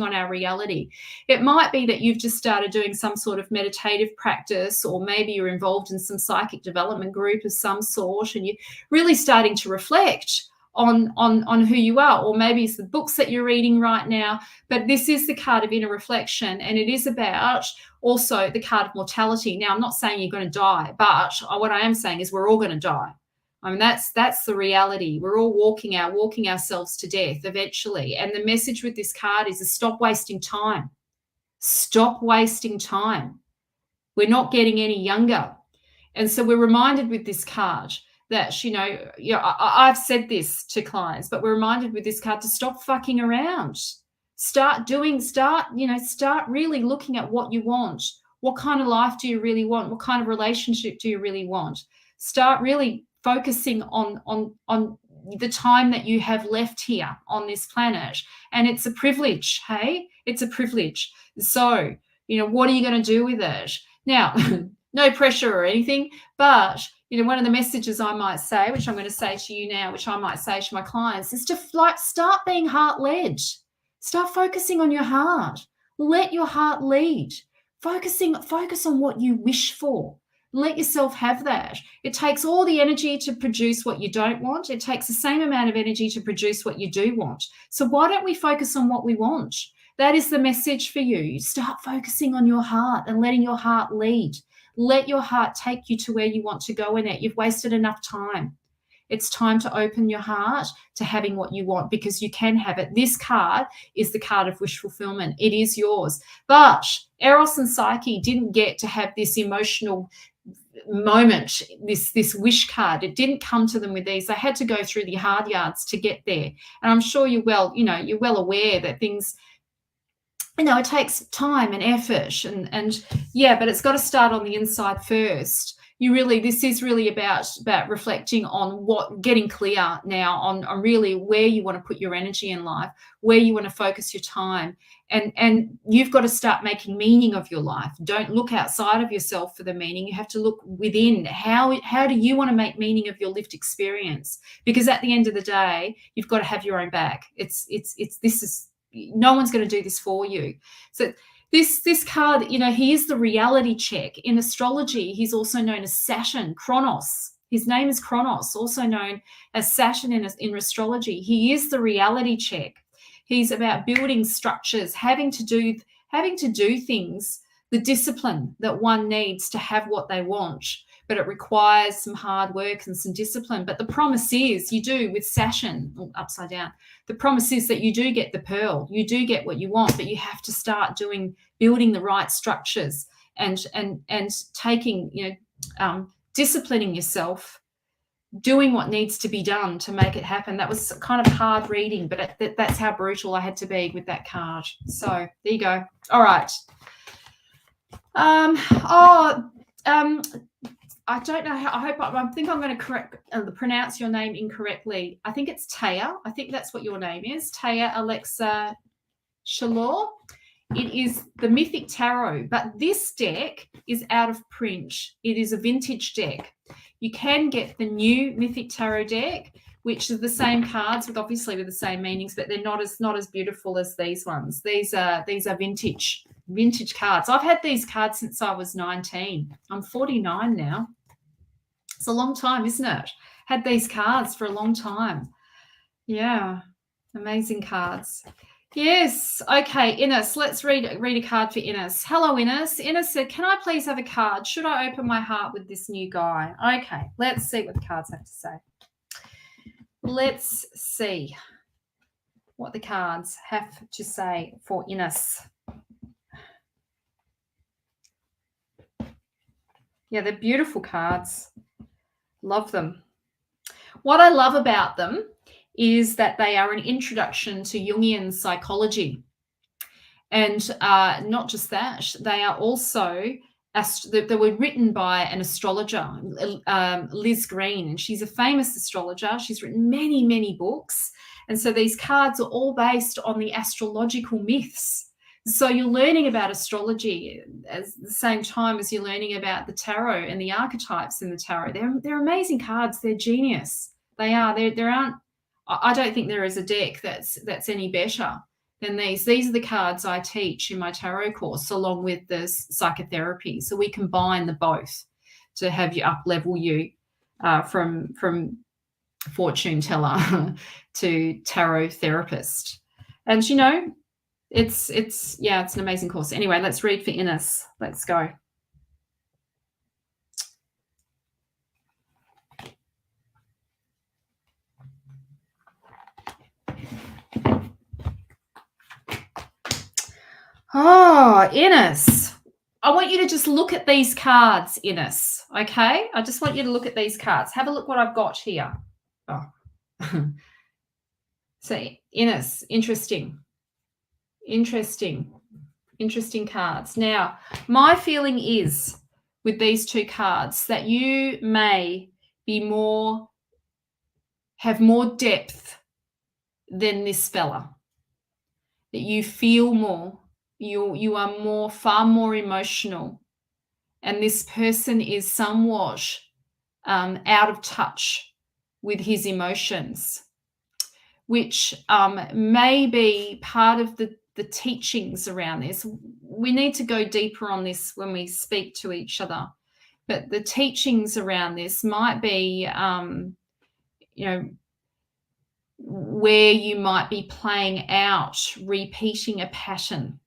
on our reality. It might be that you've just started doing some sort of meditative practice, or maybe you're involved in some psychic development group of some sort, and you're really starting to reflect on who you are, or maybe it's the books that you're reading right now. But this is the card of inner reflection, and it is about also the card of mortality. Now, I'm not saying you're going to die, but what I am saying is we're all going to die. I mean, that's the reality. We're all walking ourselves to death eventually. And the message with this card is to stop wasting time. Stop wasting time. We're not getting any younger. And so we're reminded with this card that, I've said this to clients, but we're reminded with this card to stop fucking around. Start really looking at what you want. What kind of life do you really want? What kind of relationship do you really want? Start really focusing on the time that you have left here on this planet. And it's a privilege, hey? It's a privilege. So, what are you going to do with it? Now, no pressure or anything, but one of the messages I might say, which I'm going to say to you now, which I might say to my clients, is to start being heart-led. Start focusing on your heart. Let your heart lead. Focus on what you wish for. Let yourself have that. It takes all the energy to produce what you don't want. It takes the same amount of energy to produce what you do want. So why don't we focus on what we want? That is the message for you. Start focusing on your heart and letting your heart lead. Let your heart take you to where you want to go in it. You've wasted enough time. It's time to open your heart to having what you want, because you can have it. This card is the card of wish fulfillment. It is yours. But Eros and Psyche didn't get to have this emotional moment, this wish card. It didn't come to them with these. They had to go through the hard yards to get there. And I'm sure you're well aware that things, it takes time and effort, and but it's got to start on the inside first. This is really about reflecting on getting clear now on really where you want to put your energy in life, where you want to focus your time, and you've got to start making meaning of your life. Don't look outside of yourself for the meaning. You have to look within. How do you want to make meaning of your lived experience? Because at the end of the day, you've got to have your own back. no one's going to do this for you. So this card, you know, he is the reality check. In astrology, he's also known as Saturn, Chronos. His name is Chronos, also known as Saturn in astrology. He is the reality check. He's about building structures, having to do things, the discipline that one needs to have what they want. But it requires some hard work and some discipline. But the promise is, you do with Saturn, upside down, the promise is that you do get the pearl, you do get what you want, but you have to start building the right structures and taking, you know, disciplining yourself, doing what needs to be done to make it happen. That was kind of hard reading, but that's how brutal I had to be with that card. So there you go. All right. I don't know how. I think I'm going to pronounce your name incorrectly. I think it's Taya. I think that's what your name is, Taya Alexa Shalor. It is the Mythic Tarot, but this deck is out of print. It is a vintage deck. You can get the new Mythic Tarot deck, which are the same cards with the same meanings, but they're not as beautiful as these ones. These are vintage cards. I've had these cards since I was 19. I'm 49 now. It's a long time, isn't it? Had these cards for a long time. Yeah, amazing cards. Yes. Okay, Ines, let's read a card for Ines. Hello, Ines. Ines said, can I please have a card? Should I open my heart with this new guy? Okay, let's see what the cards have to say. Let's see what the cards have to say for Ines. Yeah, they're beautiful cards. Love them. What I love about them is that they are an introduction to Jungian psychology. And not just that, they are also, they were written by an astrologer, Liz Green, and she's a famous astrologer. She's written many, many books. And so these cards are all based on the astrological myths. So you're learning about astrology at the same time as you're learning about the tarot and the archetypes in the tarot. They're amazing cards. They're genius. They are. There aren't. I don't think there is a deck that's any better than these. These are the cards I teach in my tarot course, along with the psychotherapy. So we combine the both to have you up-level you from fortune teller to tarot therapist. And you know, it's an amazing course. Anyway, let's read for Ines. Let's go. Oh, Ines, I want you to just look at these cards, Ines, okay? I just want you to look at these cards. Have a look what I've got here. Oh. So, Ines, interesting cards. Now, my feeling is with these two cards that you may have more depth than this fella, that you feel more. You are far more emotional, and this person is somewhat out of touch with his emotions, which may be part of the teachings around this. We need to go deeper on this when we speak to each other, but the teachings around this might be, where you might be playing out, repeating a pattern.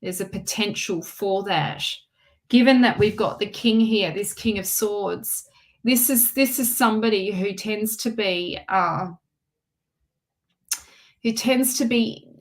There's a potential for that. Given that we've got the king here, this King of Swords, this is somebody who tends to be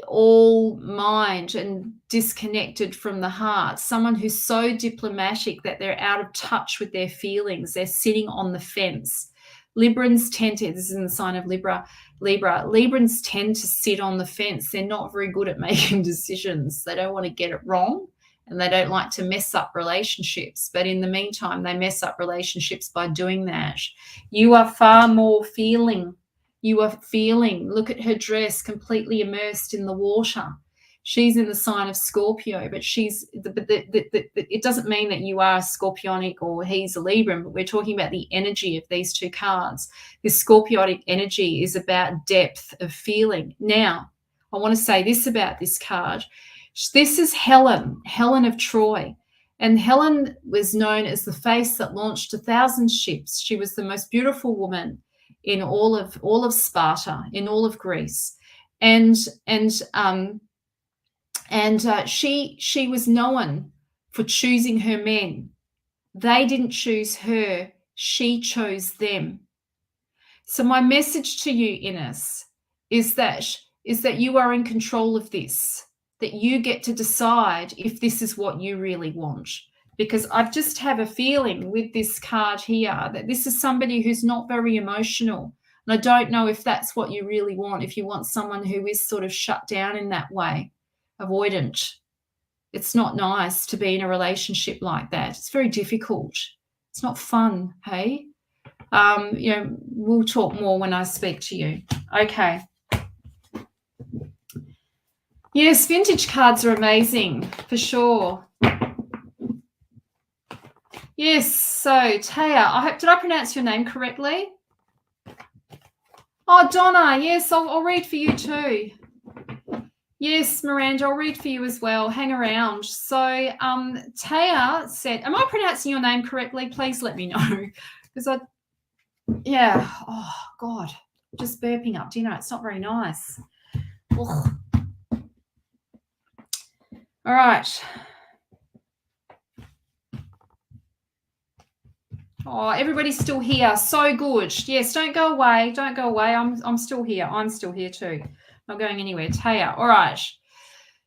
all mind and disconnected from the heart. Someone who's so diplomatic that they're out of touch with their feelings. They're sitting on the fence. Librans tend to, this is in the sign of Libra, Librans tend to sit on the fence. They're not very good at making decisions. They don't want to get it wrong, and they don't like to mess up relationships. But in the meantime, they mess up relationships by doing that. You are far more feeling. You are feeling. Look at her dress, completely immersed in the water. She's in the sign of Scorpio, but it doesn't mean that you are Scorpionic or he's a Libran, but we're talking about the energy of these two cards. This Scorpionic energy is about depth of feeling. Now, I want to say this about this card. This is Helen of Troy. And Helen was known as the face that launched 1,000 ships. She was the most beautiful woman in all of Sparta, in all of Greece. And she was known for choosing her men. They didn't choose her, she chose them. So my message to you, Ines, is that you are in control of this, that you get to decide if this is what you really want. Because I just have a feeling with this card here that this is somebody who's not very emotional. And I don't know if that's what you really want, if you want someone who is sort of shut down in that way, avoidant. It's not nice to be in a relationship like that. It's very difficult. It's not fun, hey? We'll talk more when I speak to you. Okay. Yes, vintage cards are amazing, for sure. Yes, so Taya, did I pronounce your name correctly? Oh, Donna, yes, I'll read for you too. Yes, Miranda, I'll read for you as well. Hang around. So Taya said, am I pronouncing your name correctly? Please let me know. Because oh, God, just burping up dinner. It's not very nice. Ugh. All right. Oh, everybody's still here. So good. Yes, don't go away. Don't go away. I'm still here. I'm still here too. Not going anywhere. Taya. All right.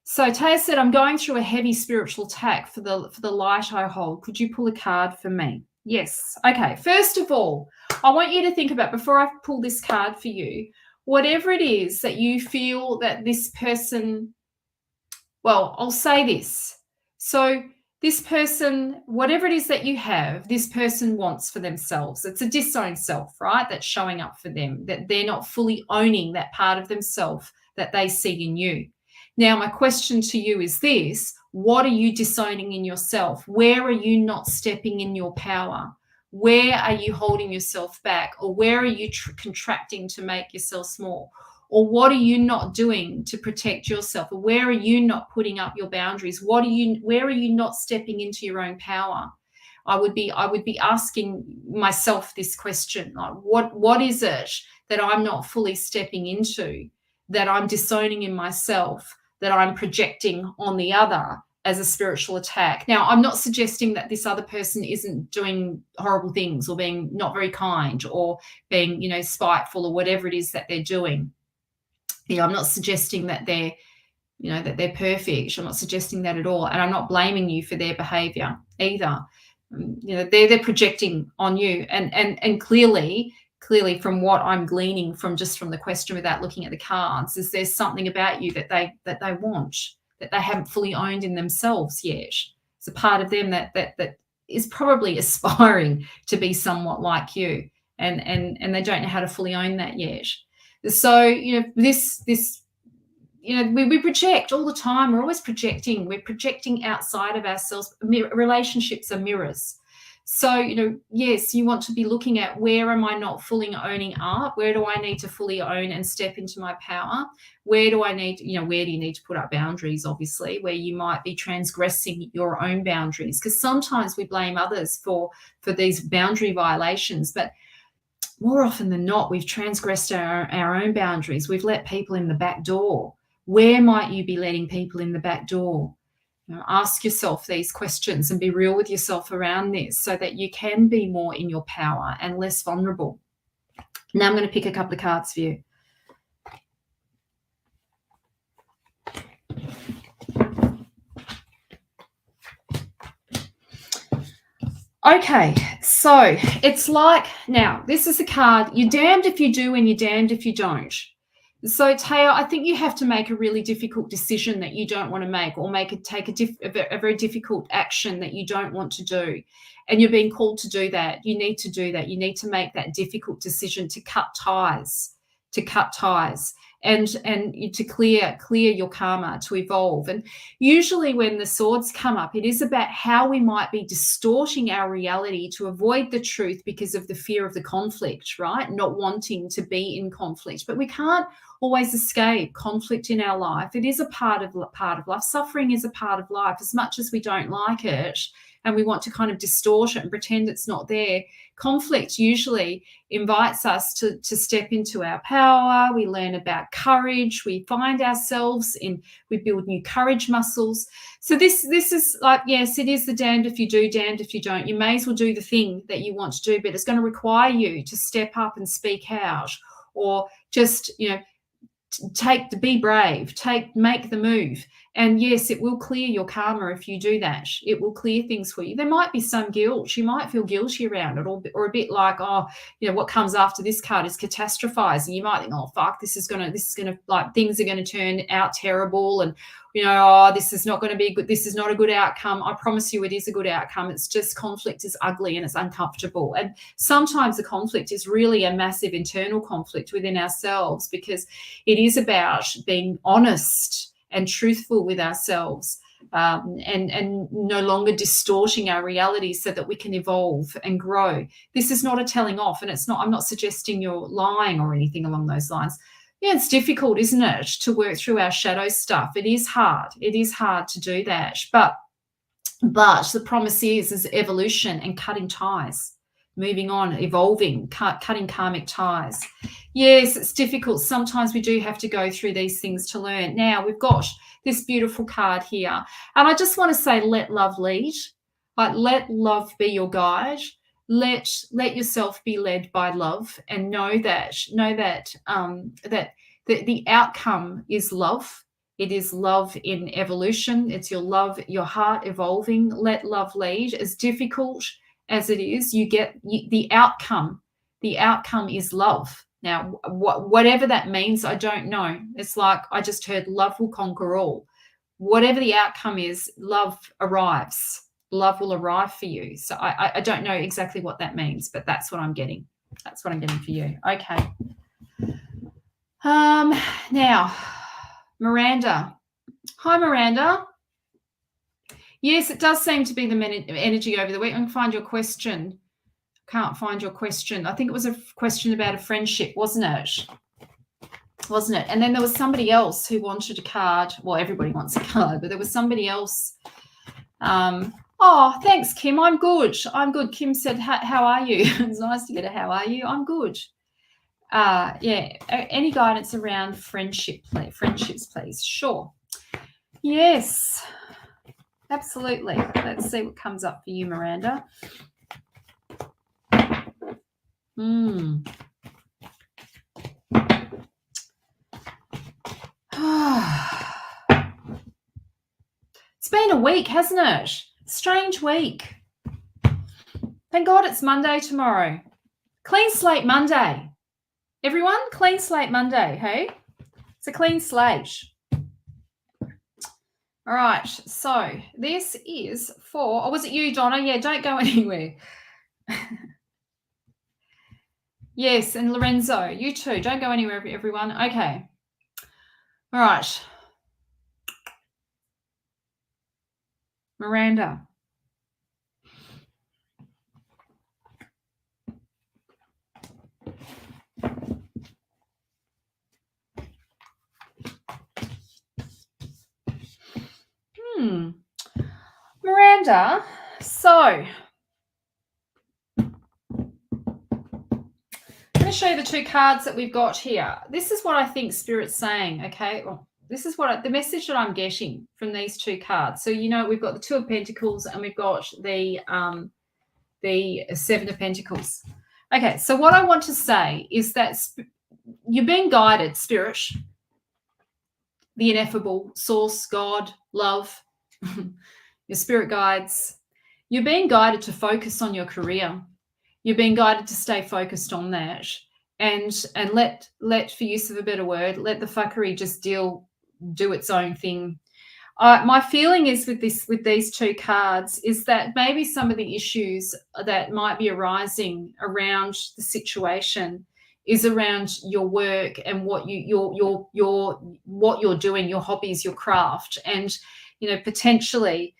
So Taya said, I'm going through a heavy spiritual attack for the light I hold. Could you pull a card for me? Yes. Okay. First of all, I want you to think about, before I pull this card for you, whatever it is that you feel that this person, well, I'll say this. So this person, whatever it is that you have, this person wants for themselves. It's a disowned self, right? That's showing up for them, that they're not fully owning that part of themselves that they see in you. Now, my question to you is this: what are you disowning in yourself? Where are you not stepping in your power? Where are you holding yourself back? Or where are you contracting to make yourself small? Or what are you not doing to protect yourself? Or where are you not putting up your boundaries? Where are you not stepping into your own power? I would be asking myself this question, like, what is it that I'm not fully stepping into, that I'm disowning in myself, that I'm projecting on the other as a spiritual attack? Now, I'm not suggesting that this other person isn't doing horrible things or being not very kind or being, spiteful or whatever it is that they're doing. I'm not suggesting that they're perfect. I'm not suggesting that at all. And I'm not blaming you for their behavior either. They're projecting on you. And clearly from what I'm gleaning from the question without looking at the cards, is there's something about you that they want, that they haven't fully owned in themselves yet. It's a part of them that is probably aspiring to be somewhat like you. And they don't know how to fully own that yet. So, we project all the time. We're always projecting. We're projecting outside of ourselves. Relationships are mirrors. So, yes, you want to be looking at, where am I not fully owning up? Where do I need to fully own and step into my power? Where do you need to put up boundaries, obviously, where you might be transgressing your own boundaries? Because sometimes we blame others for these boundary violations, but more often than not, we've transgressed our own boundaries. We've let people in the back door. Where might you be letting people in the back door? Ask yourself these questions and be real with yourself around this, so that you can be more in your power and less vulnerable. Now I'm going to pick a couple of cards for you. Okay, so it's like, now this is a card, you're damned if you do and you're damned if you don't. So Taya, I think you have to make a really difficult decision that you don't want to make, or take a very difficult action that you don't want to do. And you're being called to do that. You need to do that. You need to make that difficult decision to cut ties. and to clear your karma, to evolve. And usually when the swords come up, it is about how we might be distorting our reality to avoid the truth because of the fear of the conflict, right? Not wanting to be in conflict. But we can't always escape conflict in our life. It is a part of life. Suffering is a part of life. As much as we don't like it and we want to kind of distort it and pretend it's not there, conflict usually invites us to step into our power. We learn about courage. We find ourselves we build new courage muscles. So this is like, yes, it is the damned if you do, damned if you don't. You may as well do the thing that you want to do, but it's going to require you to step up and speak out, or just, be brave, make the move. And yes, it will clear your karma if you do that. It will clear things for you. There might be some guilt. You might feel guilty around it, or a bit like, what comes after this card is catastrophizing. You might think, oh fuck, this is gonna like, things are gonna turn out terrible, and this is not going to be good. This is not a good outcome. I promise you it is a good outcome. It's just conflict is ugly and it's uncomfortable. And sometimes the conflict is really a massive internal conflict within ourselves, because it is about being honest and truthful with ourselves, and no longer distorting our reality so that we can evolve and grow. This is not a telling off, and I'm not suggesting you're lying or anything along those lines. Yeah, it's difficult, isn't it, to work through our shadow stuff. It is hard. It is hard to do that. But the promise is evolution and cutting ties, moving on, evolving, cutting karmic ties. Yes, it's difficult. Sometimes we do have to go through these things to learn. Now, we've got this beautiful card here. And I just want to say, let love lead. Like, let love be your guide. Let yourself be led by love, and know that the outcome is love. It is love in evolution. It's your heart evolving. Let love lead. As difficult as it is, the outcome. The outcome is love. Now, whatever that means, I don't know. It's like I just heard love will conquer all. Whatever the outcome is, love arrives. Love will arrive for you. So I don't know exactly what that means, but that's what I'm getting. That's what I'm getting for you. Okay. Now, Miranda. Hi, Miranda. Yes, it does seem to be the energy over the week. I can find your question. Can't find your question. I think it was a question about a friendship, wasn't it? And then there was somebody else who wanted a card. Well, everybody wants a card, but there was somebody else. Oh, thanks, Kim. I'm good. Kim said, how are you? It's nice to get a how are you? I'm good. Yeah. Any guidance around friendships, please? Sure. Yes, absolutely. Let's see what comes up for you, Miranda. It's been a week, hasn't it? Strange week. Thank God it's Monday tomorrow. Clean slate Monday. Everyone, clean slate Monday, hey? It's a clean slate. All right, so this is for, was it you, Donna? Yeah, don't go anywhere. Yes, and Lorenzo, you too. Don't go anywhere, everyone. Okay. All right. Miranda. Miranda, so I'm going to show you the two cards that we've got here. This is what I think Spirit's saying, okay? Well, this is the message that I'm getting from these two cards. So, we've got the Two of Pentacles and we've got the Seven of Pentacles. Okay, so what I want to say is that you're being guided, Spirit, the ineffable, Source, God, love, your spirit guides. You're being guided to focus on your career. You're being guided to stay focused on that, and let, for use of a better word, let the fuckery just do its own thing. My feeling is with these two cards is that maybe some of the issues that might be arising around the situation is around your work and what what you're doing, your hobbies, your craft, and potentially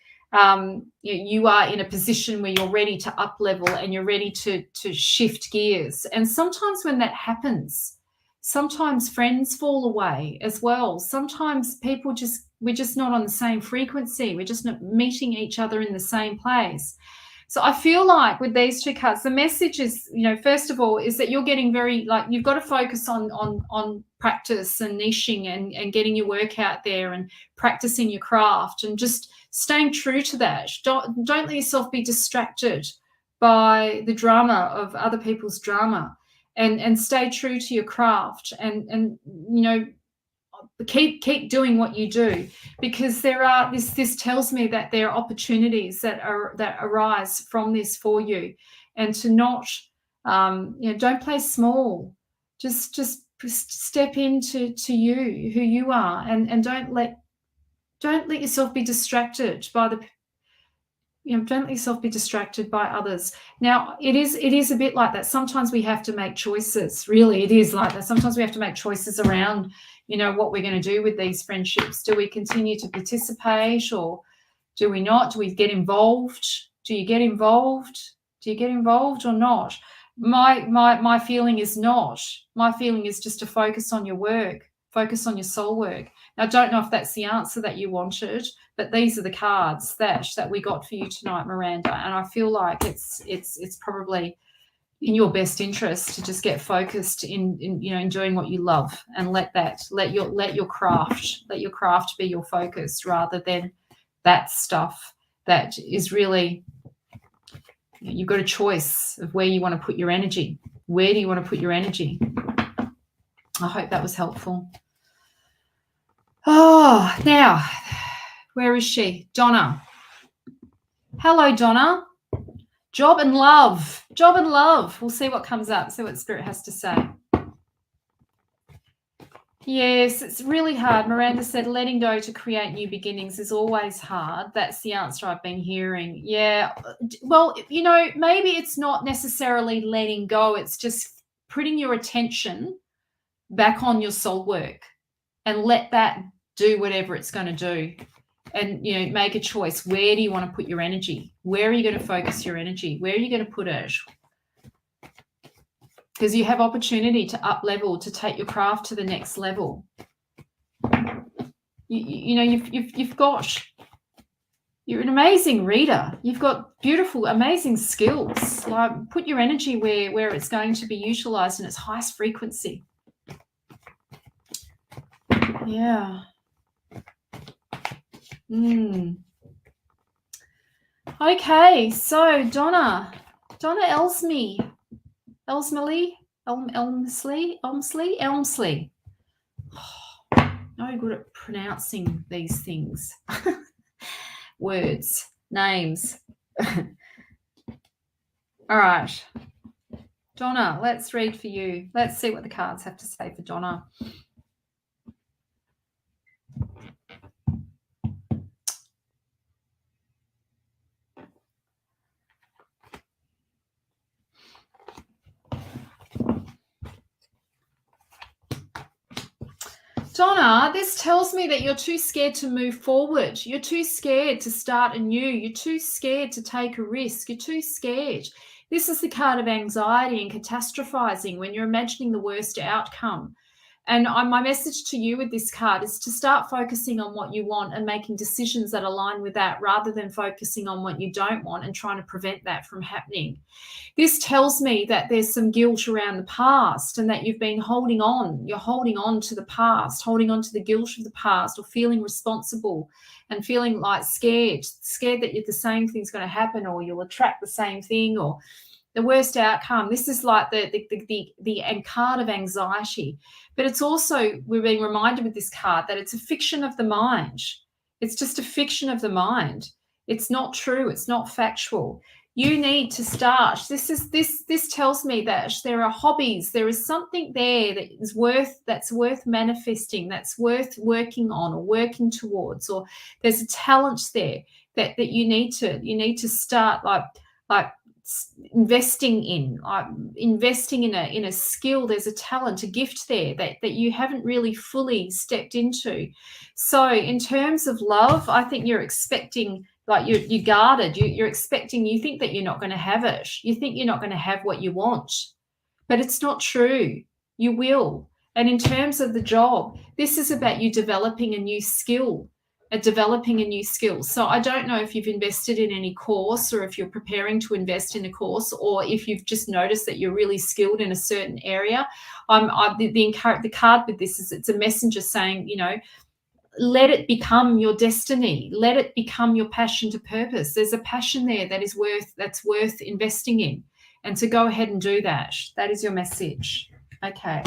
you are in a position where you're ready to up level and you're ready to shift gears. And sometimes when that happens, sometimes friends fall away as well. Sometimes we're just not on the same frequency. We're just not meeting each other in the same place. So I feel like with these two cards, the message is, first of all, is that you're getting very, you've got to focus on practice and niching and getting your work out there and practicing your craft and just staying true to that. Don't let yourself be distracted by the drama of other people's drama, and stay true to your craft and keep doing what you do, because this tells me that there are opportunities that arise from this for you, and to not don't play small. Just step into you, who you are, and don't let yourself be distracted by don't let yourself be distracted by others. Now, it is a bit like that. Sometimes we have to make choices. Really, it is like that. Sometimes we have to make choices around, what we're going to do with these friendships. Do we continue to participate, or do we not? Do we get involved? Do you get involved? Do you get involved or not? My feeling is not. My feeling is just to focus on your work, focus on your soul work. Now, I don't know if that's the answer that you wanted, but these are the cards that we got for you tonight, Miranda. And I feel like it's probably in your best interest to just get focused in doing what you love, and let your craft be your focus, rather than that stuff that is really, you've got a choice of where you want to put your energy. Where do you want to put your energy? I hope that was helpful. Oh, now, where is she? Donna. Hello, Donna. Job and love. Job and love. We'll see what comes up, see what Spirit has to say. Yes, it's really hard. Miranda said letting go to create new beginnings is always hard. That's the answer I've been hearing. Yeah. Well, maybe it's not necessarily letting go. It's just putting your attention back on your soul work and let that do whatever it's going to do. And, make a choice. Where do you want to put your energy? Where are you going to focus your energy? Where are you going to put it? Because you have opportunity to up level, to take your craft to the next level. You're an amazing reader. You've got beautiful, amazing skills. Like, put your energy where it's going to be utilized in its highest frequency. Yeah. Okay, so Donna Elmsley. Oh, no good at pronouncing these things. Words, names. All right. Donna, let's read for you. Let's see what the cards have to say for Donna. Donna, this tells me that you're too scared to move forward. You're too scared to start anew. You're too scared to take a risk. You're too scared. This is the card of anxiety and catastrophizing, when you're imagining the worst outcome. And my message to you with this card is to start focusing on what you want and making decisions that align with that, rather than focusing on what you don't want and trying to prevent that from happening. This tells me that there's some guilt around the past, and that you've been holding on. You're holding on to the past, holding on to the guilt of the past, or feeling responsible and feeling like scared that the same thing's going to happen, or you'll attract the same thing, or the worst outcome. This is like the card of anxiety. But it's also, we're being reminded with this card that it's a fiction of the mind. It's just a fiction of the mind. It's not true. It's not factual. You need to start. This tells me that there are hobbies. There is something there that's worth manifesting, that's worth working on or working towards, or there's a talent there that you need to start like investing in a skill. There's a talent, a gift there that you haven't really fully stepped into. So in terms of love, I think you're expecting, like you're guarded. You're expecting, you think that you're not going to have it. You think you're not going to have what you want, but it's not true. You will. And in terms of the job, this is about you developing a new skill. So I don't know if you've invested in any course, or if you're preparing to invest in a course, or if you've just noticed that you're really skilled in a certain area. The card with this is, it's a messenger saying, let it become your destiny. Let it become your passion to purpose. There's a passion there that's worth investing in. And to go ahead and do that. That is your message. Okay.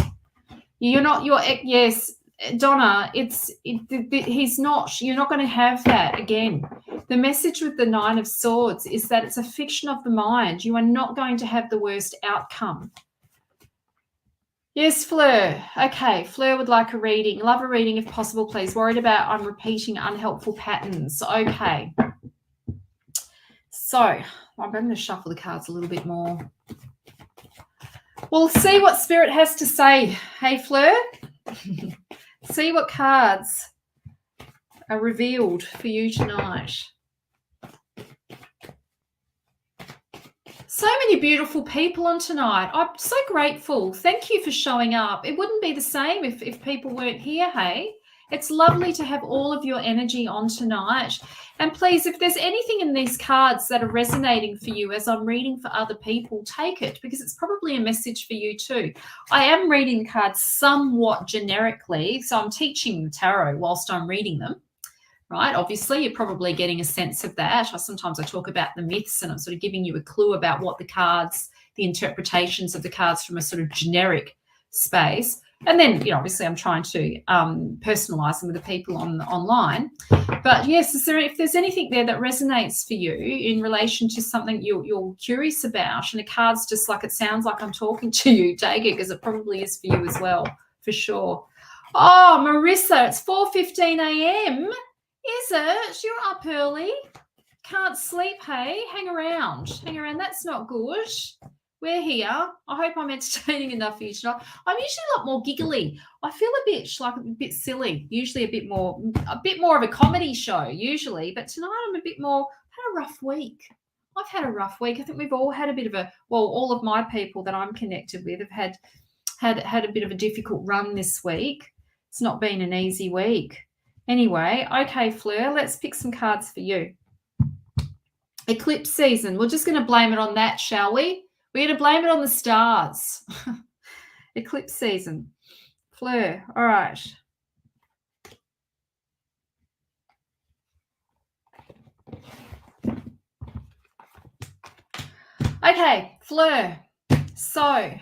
Yes, Donna, he's not, you're not going to have that again. The message with the Nine of Swords is that it's a fiction of the mind. You are not going to have the worst outcome. Yes, Fleur. Okay, Fleur would like a reading. Love a reading if possible, please. Worried about I'm repeating unhelpful patterns. Okay. So I'm going to shuffle the cards a little bit more. We'll see what Spirit has to say. Hey, Fleur. See what cards are revealed for you tonight. So many beautiful people on tonight. I'm so grateful. Thank you for showing up. It wouldn't be the same if people weren't here, hey? It's lovely to have all of your energy on tonight. And please, if there's anything in these cards that are resonating for you as I'm reading for other people, take it, because it's probably a message for you too. I am reading the cards somewhat generically, so I'm teaching the tarot whilst I'm reading them, right? Obviously, you're probably getting a sense of that. Sometimes I talk about the myths, and I'm sort of giving you a clue about what the cards, the interpretations of the cards from a sort of generic space. And then, obviously I'm trying to personalize them with the people online. But yes, if there's anything there that resonates for you in relation to something you're curious about, and the card's just like, it sounds like I'm talking to you, take it, because it probably is for you as well, for sure. Oh, Marissa, it's 4:15 a.m. Is it? You're up early. Can't sleep, hey? Hang around. That's not good. We're here. I hope I'm entertaining enough for you tonight. I'm usually a lot more giggly. I feel a bit silly. Usually a bit more of a comedy show usually, but tonight I'm a bit more. I've had a rough week. I think we've all had a bit of all of my people that I'm connected with have had a bit of a difficult run this week. It's not been an easy week. Anyway, okay, Fleur, let's pick some cards for you. Eclipse season. We're just going to blame it on that, shall we? We're going to blame it on the stars. Eclipse season. Fleur. All right. Okay, Fleur. So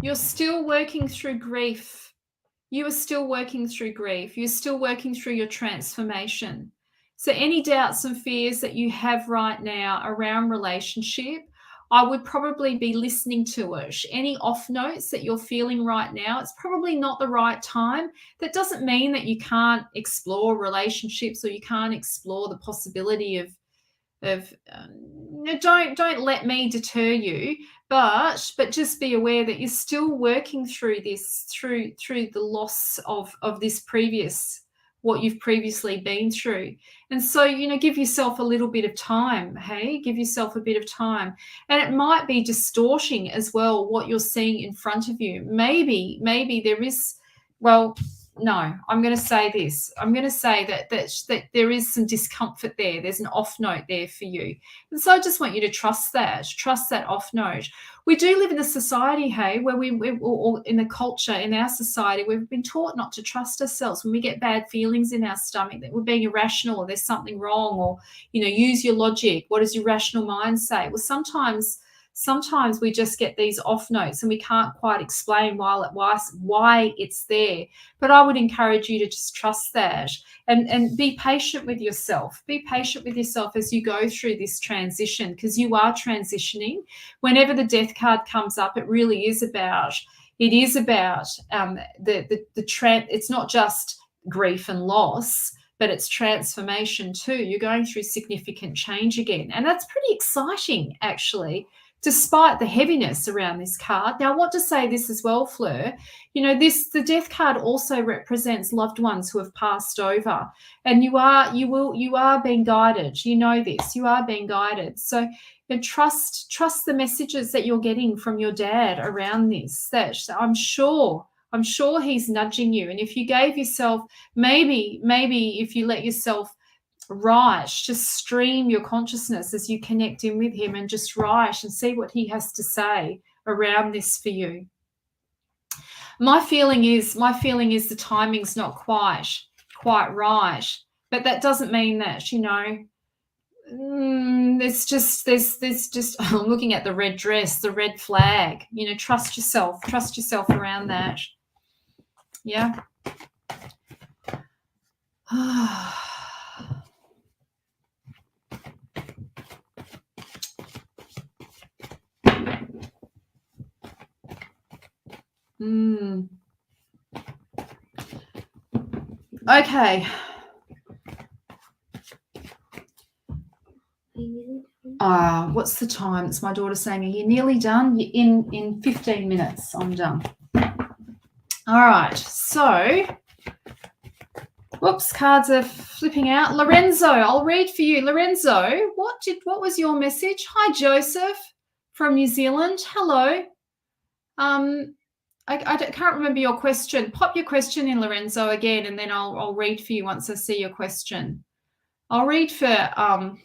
you're still working through grief. You are still working through grief. You're still working through your transformation. So any doubts and fears that you have right now around relationship, I would probably be listening to it. Any off notes that you're feeling right now, it's probably not the right time. That doesn't mean that you can't explore relationships, or you can't explore the possibility of don't let me deter you, but just be aware that you're still working through this, through the loss of this previous, what you've previously been through. And so, give yourself a little bit of time, hey? Give yourself a bit of time. And it might be distorting as well what you're seeing in front of you. Maybe there is, no, I'm going to say this. I'm going to say that there is some discomfort there. There's an off note there for you. And so I just want you to trust that off note. We do live in a society, hey, where or in the culture, in our society, we've been taught not to trust ourselves. When we get bad feelings in our stomach, that we're being irrational, or there's something wrong, or, use your logic. What does your rational mind say? Well, sometimes we just get these off notes and we can't quite explain why it's there. But I would encourage you to just trust that and be patient with yourself. Be patient with yourself as you go through this transition, because you are transitioning. Whenever the death card comes up, it really is about, it's not just grief and loss, but it's transformation too. You're going through significant change again. And that's pretty exciting, actually, despite the heaviness around this card. Now, I want to say this as well, Fleur. You know, the death card also represents loved ones who have passed over, and you are being guided. You know this. You are being guided. So trust the messages that you're getting from your dad around this. That I'm sure he's nudging you. And if you gave yourself, maybe if you let yourself write, just stream your consciousness as you connect in with him and just write and see what he has to say around this for you. My feeling is the timing's not quite right, but that doesn't mean that, you know, there's just I'm looking at the red dress, the red flag, you know, trust yourself around that. Yeah. Okay. What's the time? It's my daughter saying, are you nearly done? In 15 minutes, I'm done. All right. So, whoops, cards are flipping out. Lorenzo, I'll read for you. Lorenzo, what was your message? Hi, Joseph from New Zealand. Hello. I can't remember your question. Pop your question in, Lorenzo, again, and then I'll read for you once I see your question. I'll read for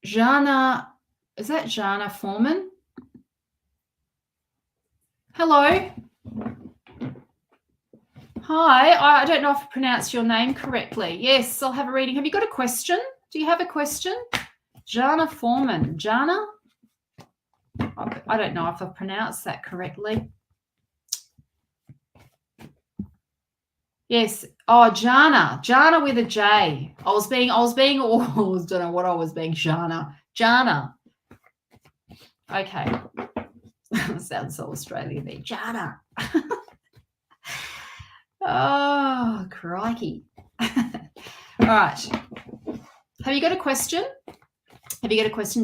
Jana. Is that Jana Foreman? Hello. Hi. I don't know if I pronounced your name correctly. Yes, I'll have a reading. Have you got a question? Do you have a question? Jana Foreman. Jana? I don't know if I've pronounced that correctly. Yes. Oh, Jana. Jana with a J. I was being don't know what I was being. Jana. Okay. Sounds so Australian. Jana. Oh, crikey. All right. Have you got a question?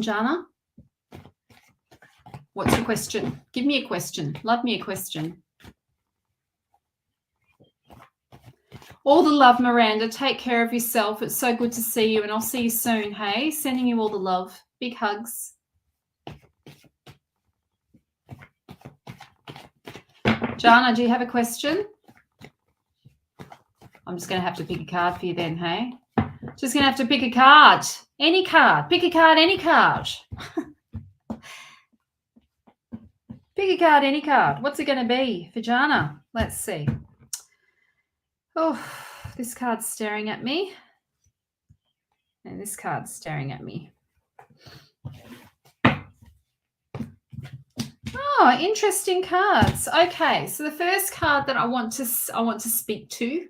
Jana? What's your question? Give me a question. Love me a question. All the love, Miranda. Take care of yourself. It's so good to see you, and I'll see you soon, hey? Sending you all the love. Big hugs. Jana, do you have a question? I'm just going to have to pick a card for you then, hey? Just going to have to pick a card. Any card. Pick a card, any card. Pick a card, any card. What's it going to be for Jana? Let's see. Oh, this card's staring at me. And this card's staring at me. Oh, interesting cards. Okay, so the first card that I want to speak to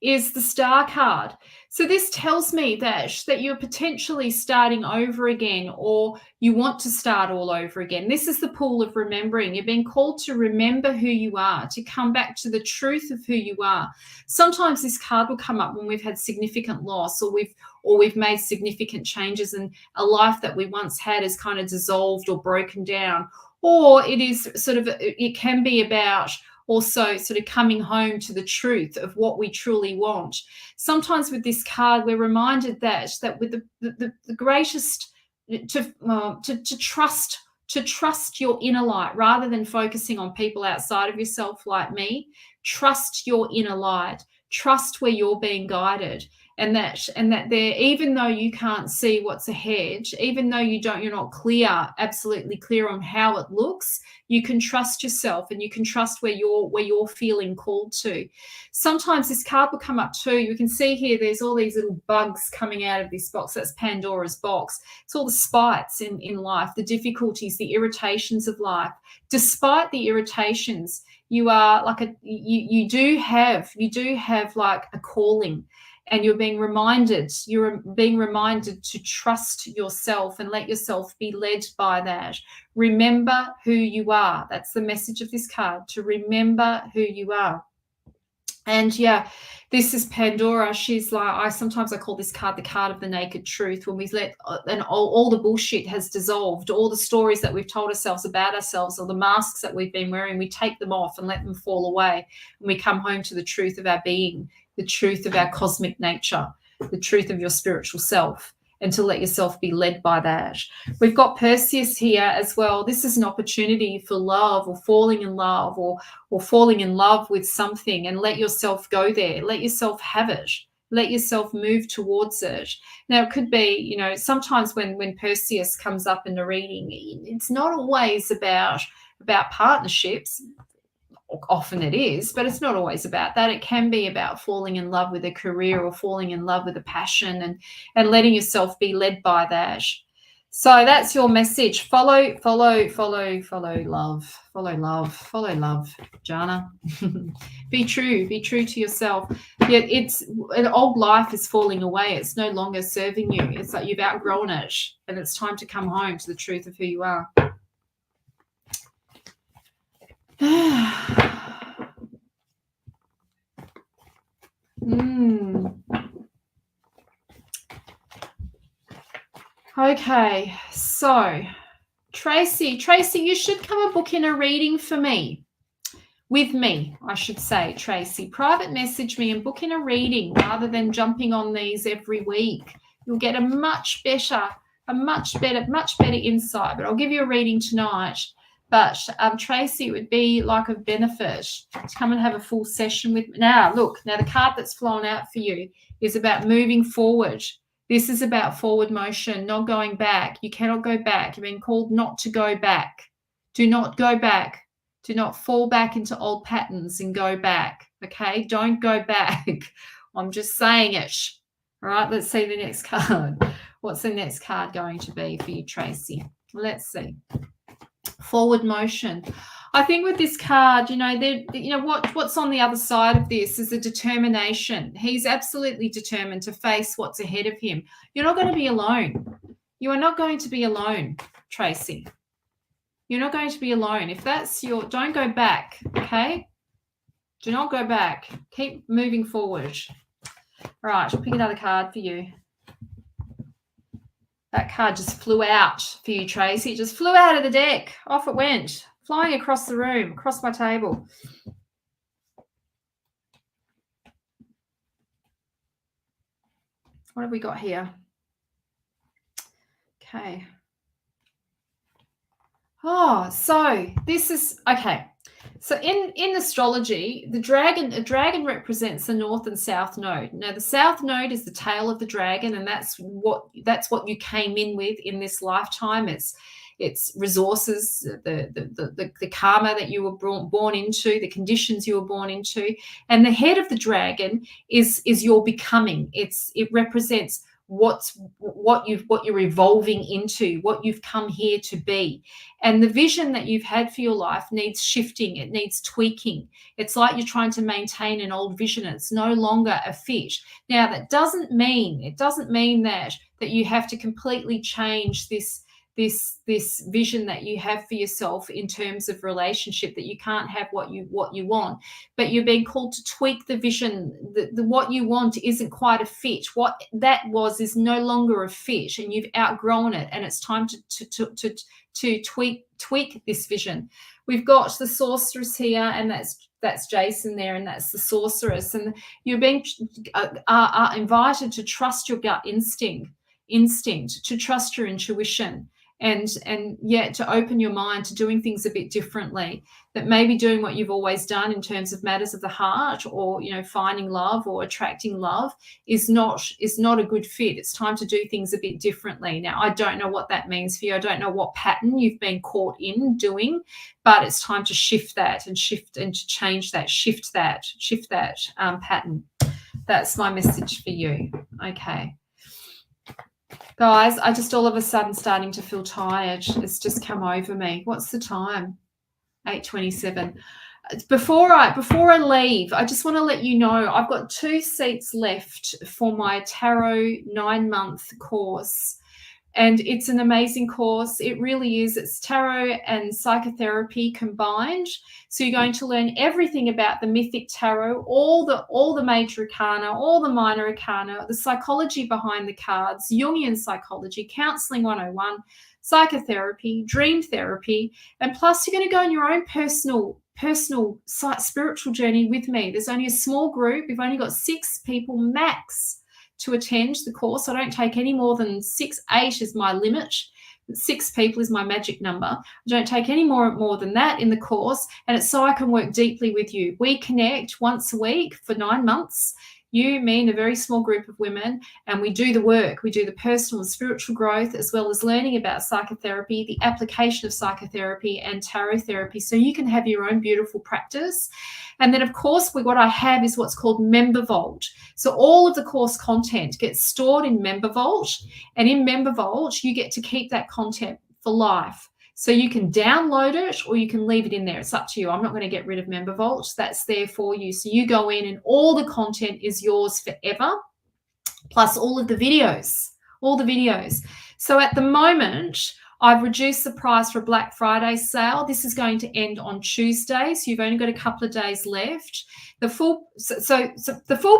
is the Star card. So this tells me that you're potentially starting over again, or you want to start all over again. This is the pool of remembering. You're being called to remember who you are, to come back to the truth of who you are. Sometimes this card will come up when we've had significant loss, or we've made significant changes, and a life that we once had is kind of dissolved or broken down. Or it can be about also sort of coming home to the truth of what we truly want. Sometimes with this card, we're reminded that with the greatest to trust your inner light rather than focusing on people outside of yourself like me. Trust your inner light. Trust where you're being guided. And that there, even though you can't see what's ahead, even though you're not absolutely clear on how it looks, you can trust yourself, and you can trust where you're feeling called to. Sometimes this card will come up too. You can see here there's all these little bugs coming out of this box. That's Pandora's box. It's all the spites in life, the difficulties, the irritations of life. Despite the irritations, you are like you do have like a calling. And you're being reminded to trust yourself and let yourself be led by that. Remember who you are. That's the message of this card, to remember who you are. And yeah, this is Pandora. She's like, I call this card the card of the naked truth. When we let, and all the bullshit has dissolved, all the stories that we've told ourselves about ourselves, or the masks that we've been wearing, we take them off and let them fall away. And we come home to the truth of our being, the truth of our cosmic nature, the truth of your spiritual self, and to let yourself be led by that. We've got Perseus here as well. This is an opportunity for love, or falling in love, or falling in love with something, and let yourself go there. Let yourself have it. Let yourself move towards it. Now, it could be, you know, sometimes when Perseus comes up in the reading, it's not always about partnerships. Often it is, but it's not always about that. It can be about falling in love with a career, or falling in love with a passion, and letting yourself be led by that. So that's your message. Follow love. Follow love, Jana. Be true to yourself. Yeah, an old life is falling away. It's no longer serving you. It's like you've outgrown it, and it's time to come home to the truth of who you are. Okay, so Tracy, you should come and book in a reading for me. With me, I should say, Tracy. Private message me and book in a reading rather than jumping on these every week. You'll get a much better insight. But I'll give you a reading tonight. But Tracy, it would be like of benefit to come and have a full session with me. Now, look, the card that's flown out for you is about moving forward. This is about forward motion, not going back. You cannot go back. You've been called not to go back. Do not go back. Do not fall back into old patterns and go back, okay? Don't go back. I'm just saying it. All right, let's see the next card. What's the next card going to be for you, Tracy? Let's see. Forward motion. I think with this card, what's on the other side of this is a determination. He's absolutely determined to face what's ahead of him. You're not going to be alone. You are not going to be alone, Tracy. You're not going to be alone. If that's don't go back, okay? Do not go back. Keep moving forward. All right, I'll pick another card for you. That card just flew out for you, Tracy. It just flew out of the deck. Off it went, flying across the room, across my table. What have we got here? Okay. Oh, so this is okay. So in astrology, a dragon represents the north and south node. Now, the south node is the tail of the dragon, and that's what you came in with in this lifetime. It's resources, the karma that you were born into, the conditions you were born into, and the head of the dragon is your becoming. It represents what you're evolving into, what you've come here to be. And the vision that you've had for your life needs shifting, it needs tweaking. It's like you're trying to maintain an old vision. It's no longer a fit. Now, that doesn't mean that you have to completely change this vision that you have for yourself in terms of relationship, that you can't have what you want, but you're being called to tweak the vision. The what you want isn't quite a fit. What that was is no longer a fit, and you've outgrown it, and it's time to tweak this vision. We've got the sorceress here, and that's Jason there, and that's the sorceress, and you're being are invited to trust your gut instinct, to trust your intuition, and yet to open your mind to doing things a bit differently. That maybe doing what you've always done in terms of matters of the heart, or finding love or attracting love is not a good fit. It's time to do things a bit differently. Now, I don't know what that means for you. I don't know what pattern you've been caught in doing, but it's time to shift that and to change that, shift that pattern. That's my message for you. Okay. Guys, I just all of a sudden starting to feel tired. It's just come over me. What's the time? 8:27. Before I leave, I just want to let you know I've got 2 seats left for my tarot 9-month course. And it's an amazing course. It really is. It's tarot and psychotherapy combined. So you're going to learn everything about the mythic tarot, all the major arcana, all the minor arcana, the psychology behind the cards, Jungian psychology, counseling 101, psychotherapy, dream therapy, and plus you're going to go on your own personal spiritual journey with me. There's only a small group. We've only got 6 people max to attend the course. I don't take any more than 6, 8 is my limit. 6 people is my magic number. I don't take any more than that in the course, and it's so I can work deeply with you. We connect once a week for 9 months, you, me, and a very small group of women, and we do the work. We do the personal and spiritual growth, as well as learning about psychotherapy, the application of psychotherapy and tarot therapy, so you can have your own beautiful practice. And then, of course, what I have is what's called Member Vault. So all of the course content gets stored in Member Vault, and in Member Vault, you get to keep that content for life. So you can download it or you can leave it in there. It's up to you. I'm not going to get rid of Member Vault. That's there for you. So you go in and all the content is yours forever, plus all of the videos, So at the moment, I've reduced the price for Black Friday sale. This is going to end on Tuesday, so you've only got a couple of days left. The full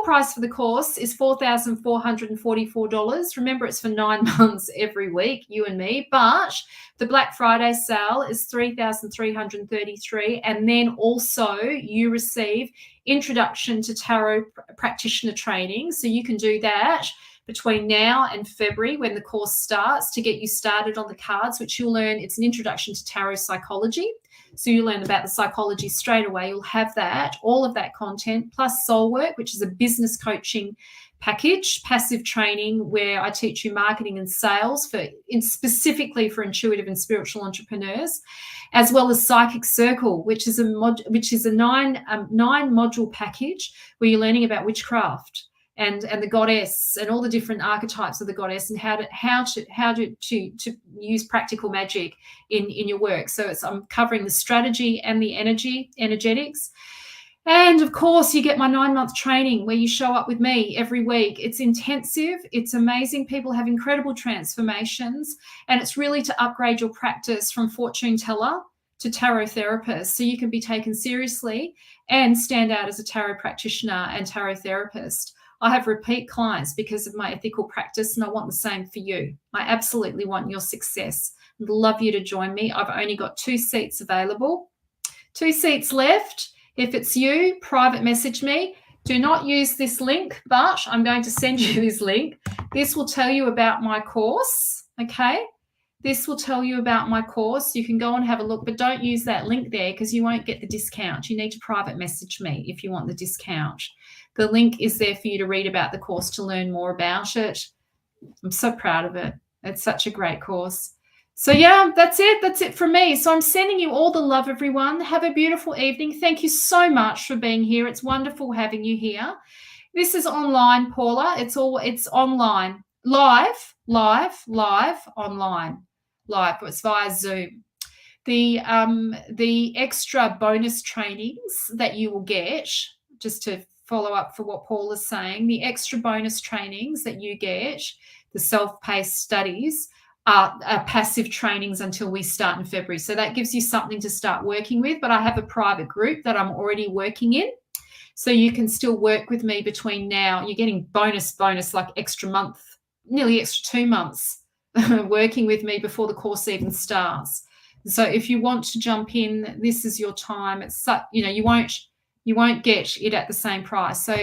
price for the course is $4,444. Remember, it's for 9 months every week, you and me. But the Black Friday sale is $3,333, and then also you receive Introduction to Tarot Practitioner training, so you can do that between now and February when the course starts to get you started on the cards, which you'll learn. It's an introduction to tarot psychology. So you learn about the psychology straight away. You'll have that, all of that content, plus soul work, which is a business coaching package, passive training where I teach you marketing and sales specifically for intuitive and spiritual entrepreneurs, as well as Psychic Circle, which is a 9-module package where you're learning about witchcraft and the goddess and all the different archetypes of the goddess and how to use practical magic in your work. So I'm covering the strategy and the energetics. And of course, you get my 9-month training where you show up with me every week. It's intensive. It's amazing. People have incredible transformations, and it's really to upgrade your practice from fortune teller to tarot therapist, so you can be taken seriously and stand out as a tarot practitioner and tarot therapist. I have repeat clients because of my ethical practice, and I want the same for you. I absolutely want your success. I'd love you to join me. I've only got 2 seats available. 2 seats left. If it's you, private message me. Do not use this link, but I'm going to send you this link. This will tell you about my course, okay? This will tell you about my course. You can go and have a look, but don't use that link there because you won't get the discount. You need to private message me if you want the discount. The link is there for you to read about the course, to learn more about it. I'm so proud of it. It's such a great course. So yeah, that's it. That's it from me. So I'm sending you all the love, everyone. Have a beautiful evening. Thank you so much for being here. It's wonderful having you here. This is online, Paula. It's online. Live, online. Live. It's via Zoom. The extra bonus trainings that you will get, just to follow up for what Paul is saying, the extra bonus trainings that you get, the self-paced studies, are passive trainings until we start in February. So that gives you something to start working with. But I have a private group that I'm already working in. So you can still work with me between now. You're getting bonus, like extra month, nearly extra 2 months working with me before the course even starts. So if you want to jump in, this is your time. It's you won't get it at the same price. So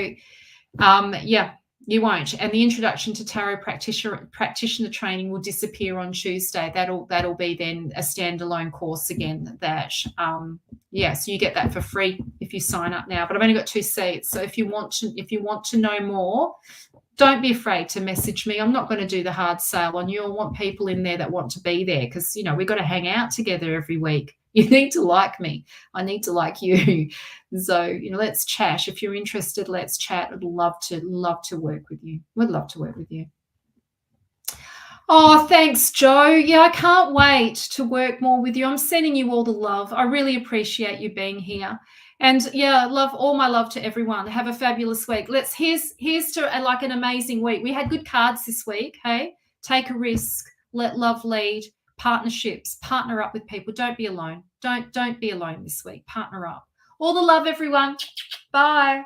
yeah, you won't. And the Introduction to Tarot Practitioner training will disappear on Tuesday. That'll be then a standalone course again. So you get that for free if you sign up now. But I've only got 2 seats. So if you want to know more, don't be afraid to message me. I'm not going to do the hard sale on you. I want people in there that want to be there because we've got to hang out together every week. You need to like me. I need to like you. So, let's chat. If you're interested, let's chat. I'd love to work with you. Would love to work with you. Oh, thanks, Joe. Yeah, I can't wait to work more with you. I'm sending you all the love. I really appreciate you being here. And yeah, all my love to everyone. Have a fabulous week. Here's to an amazing week. We had good cards this week. Hey, take a risk. let love lead. Partnerships, partner up with people. Don't be alone. Don't be alone this week. Partner up. All the love, everyone. Bye.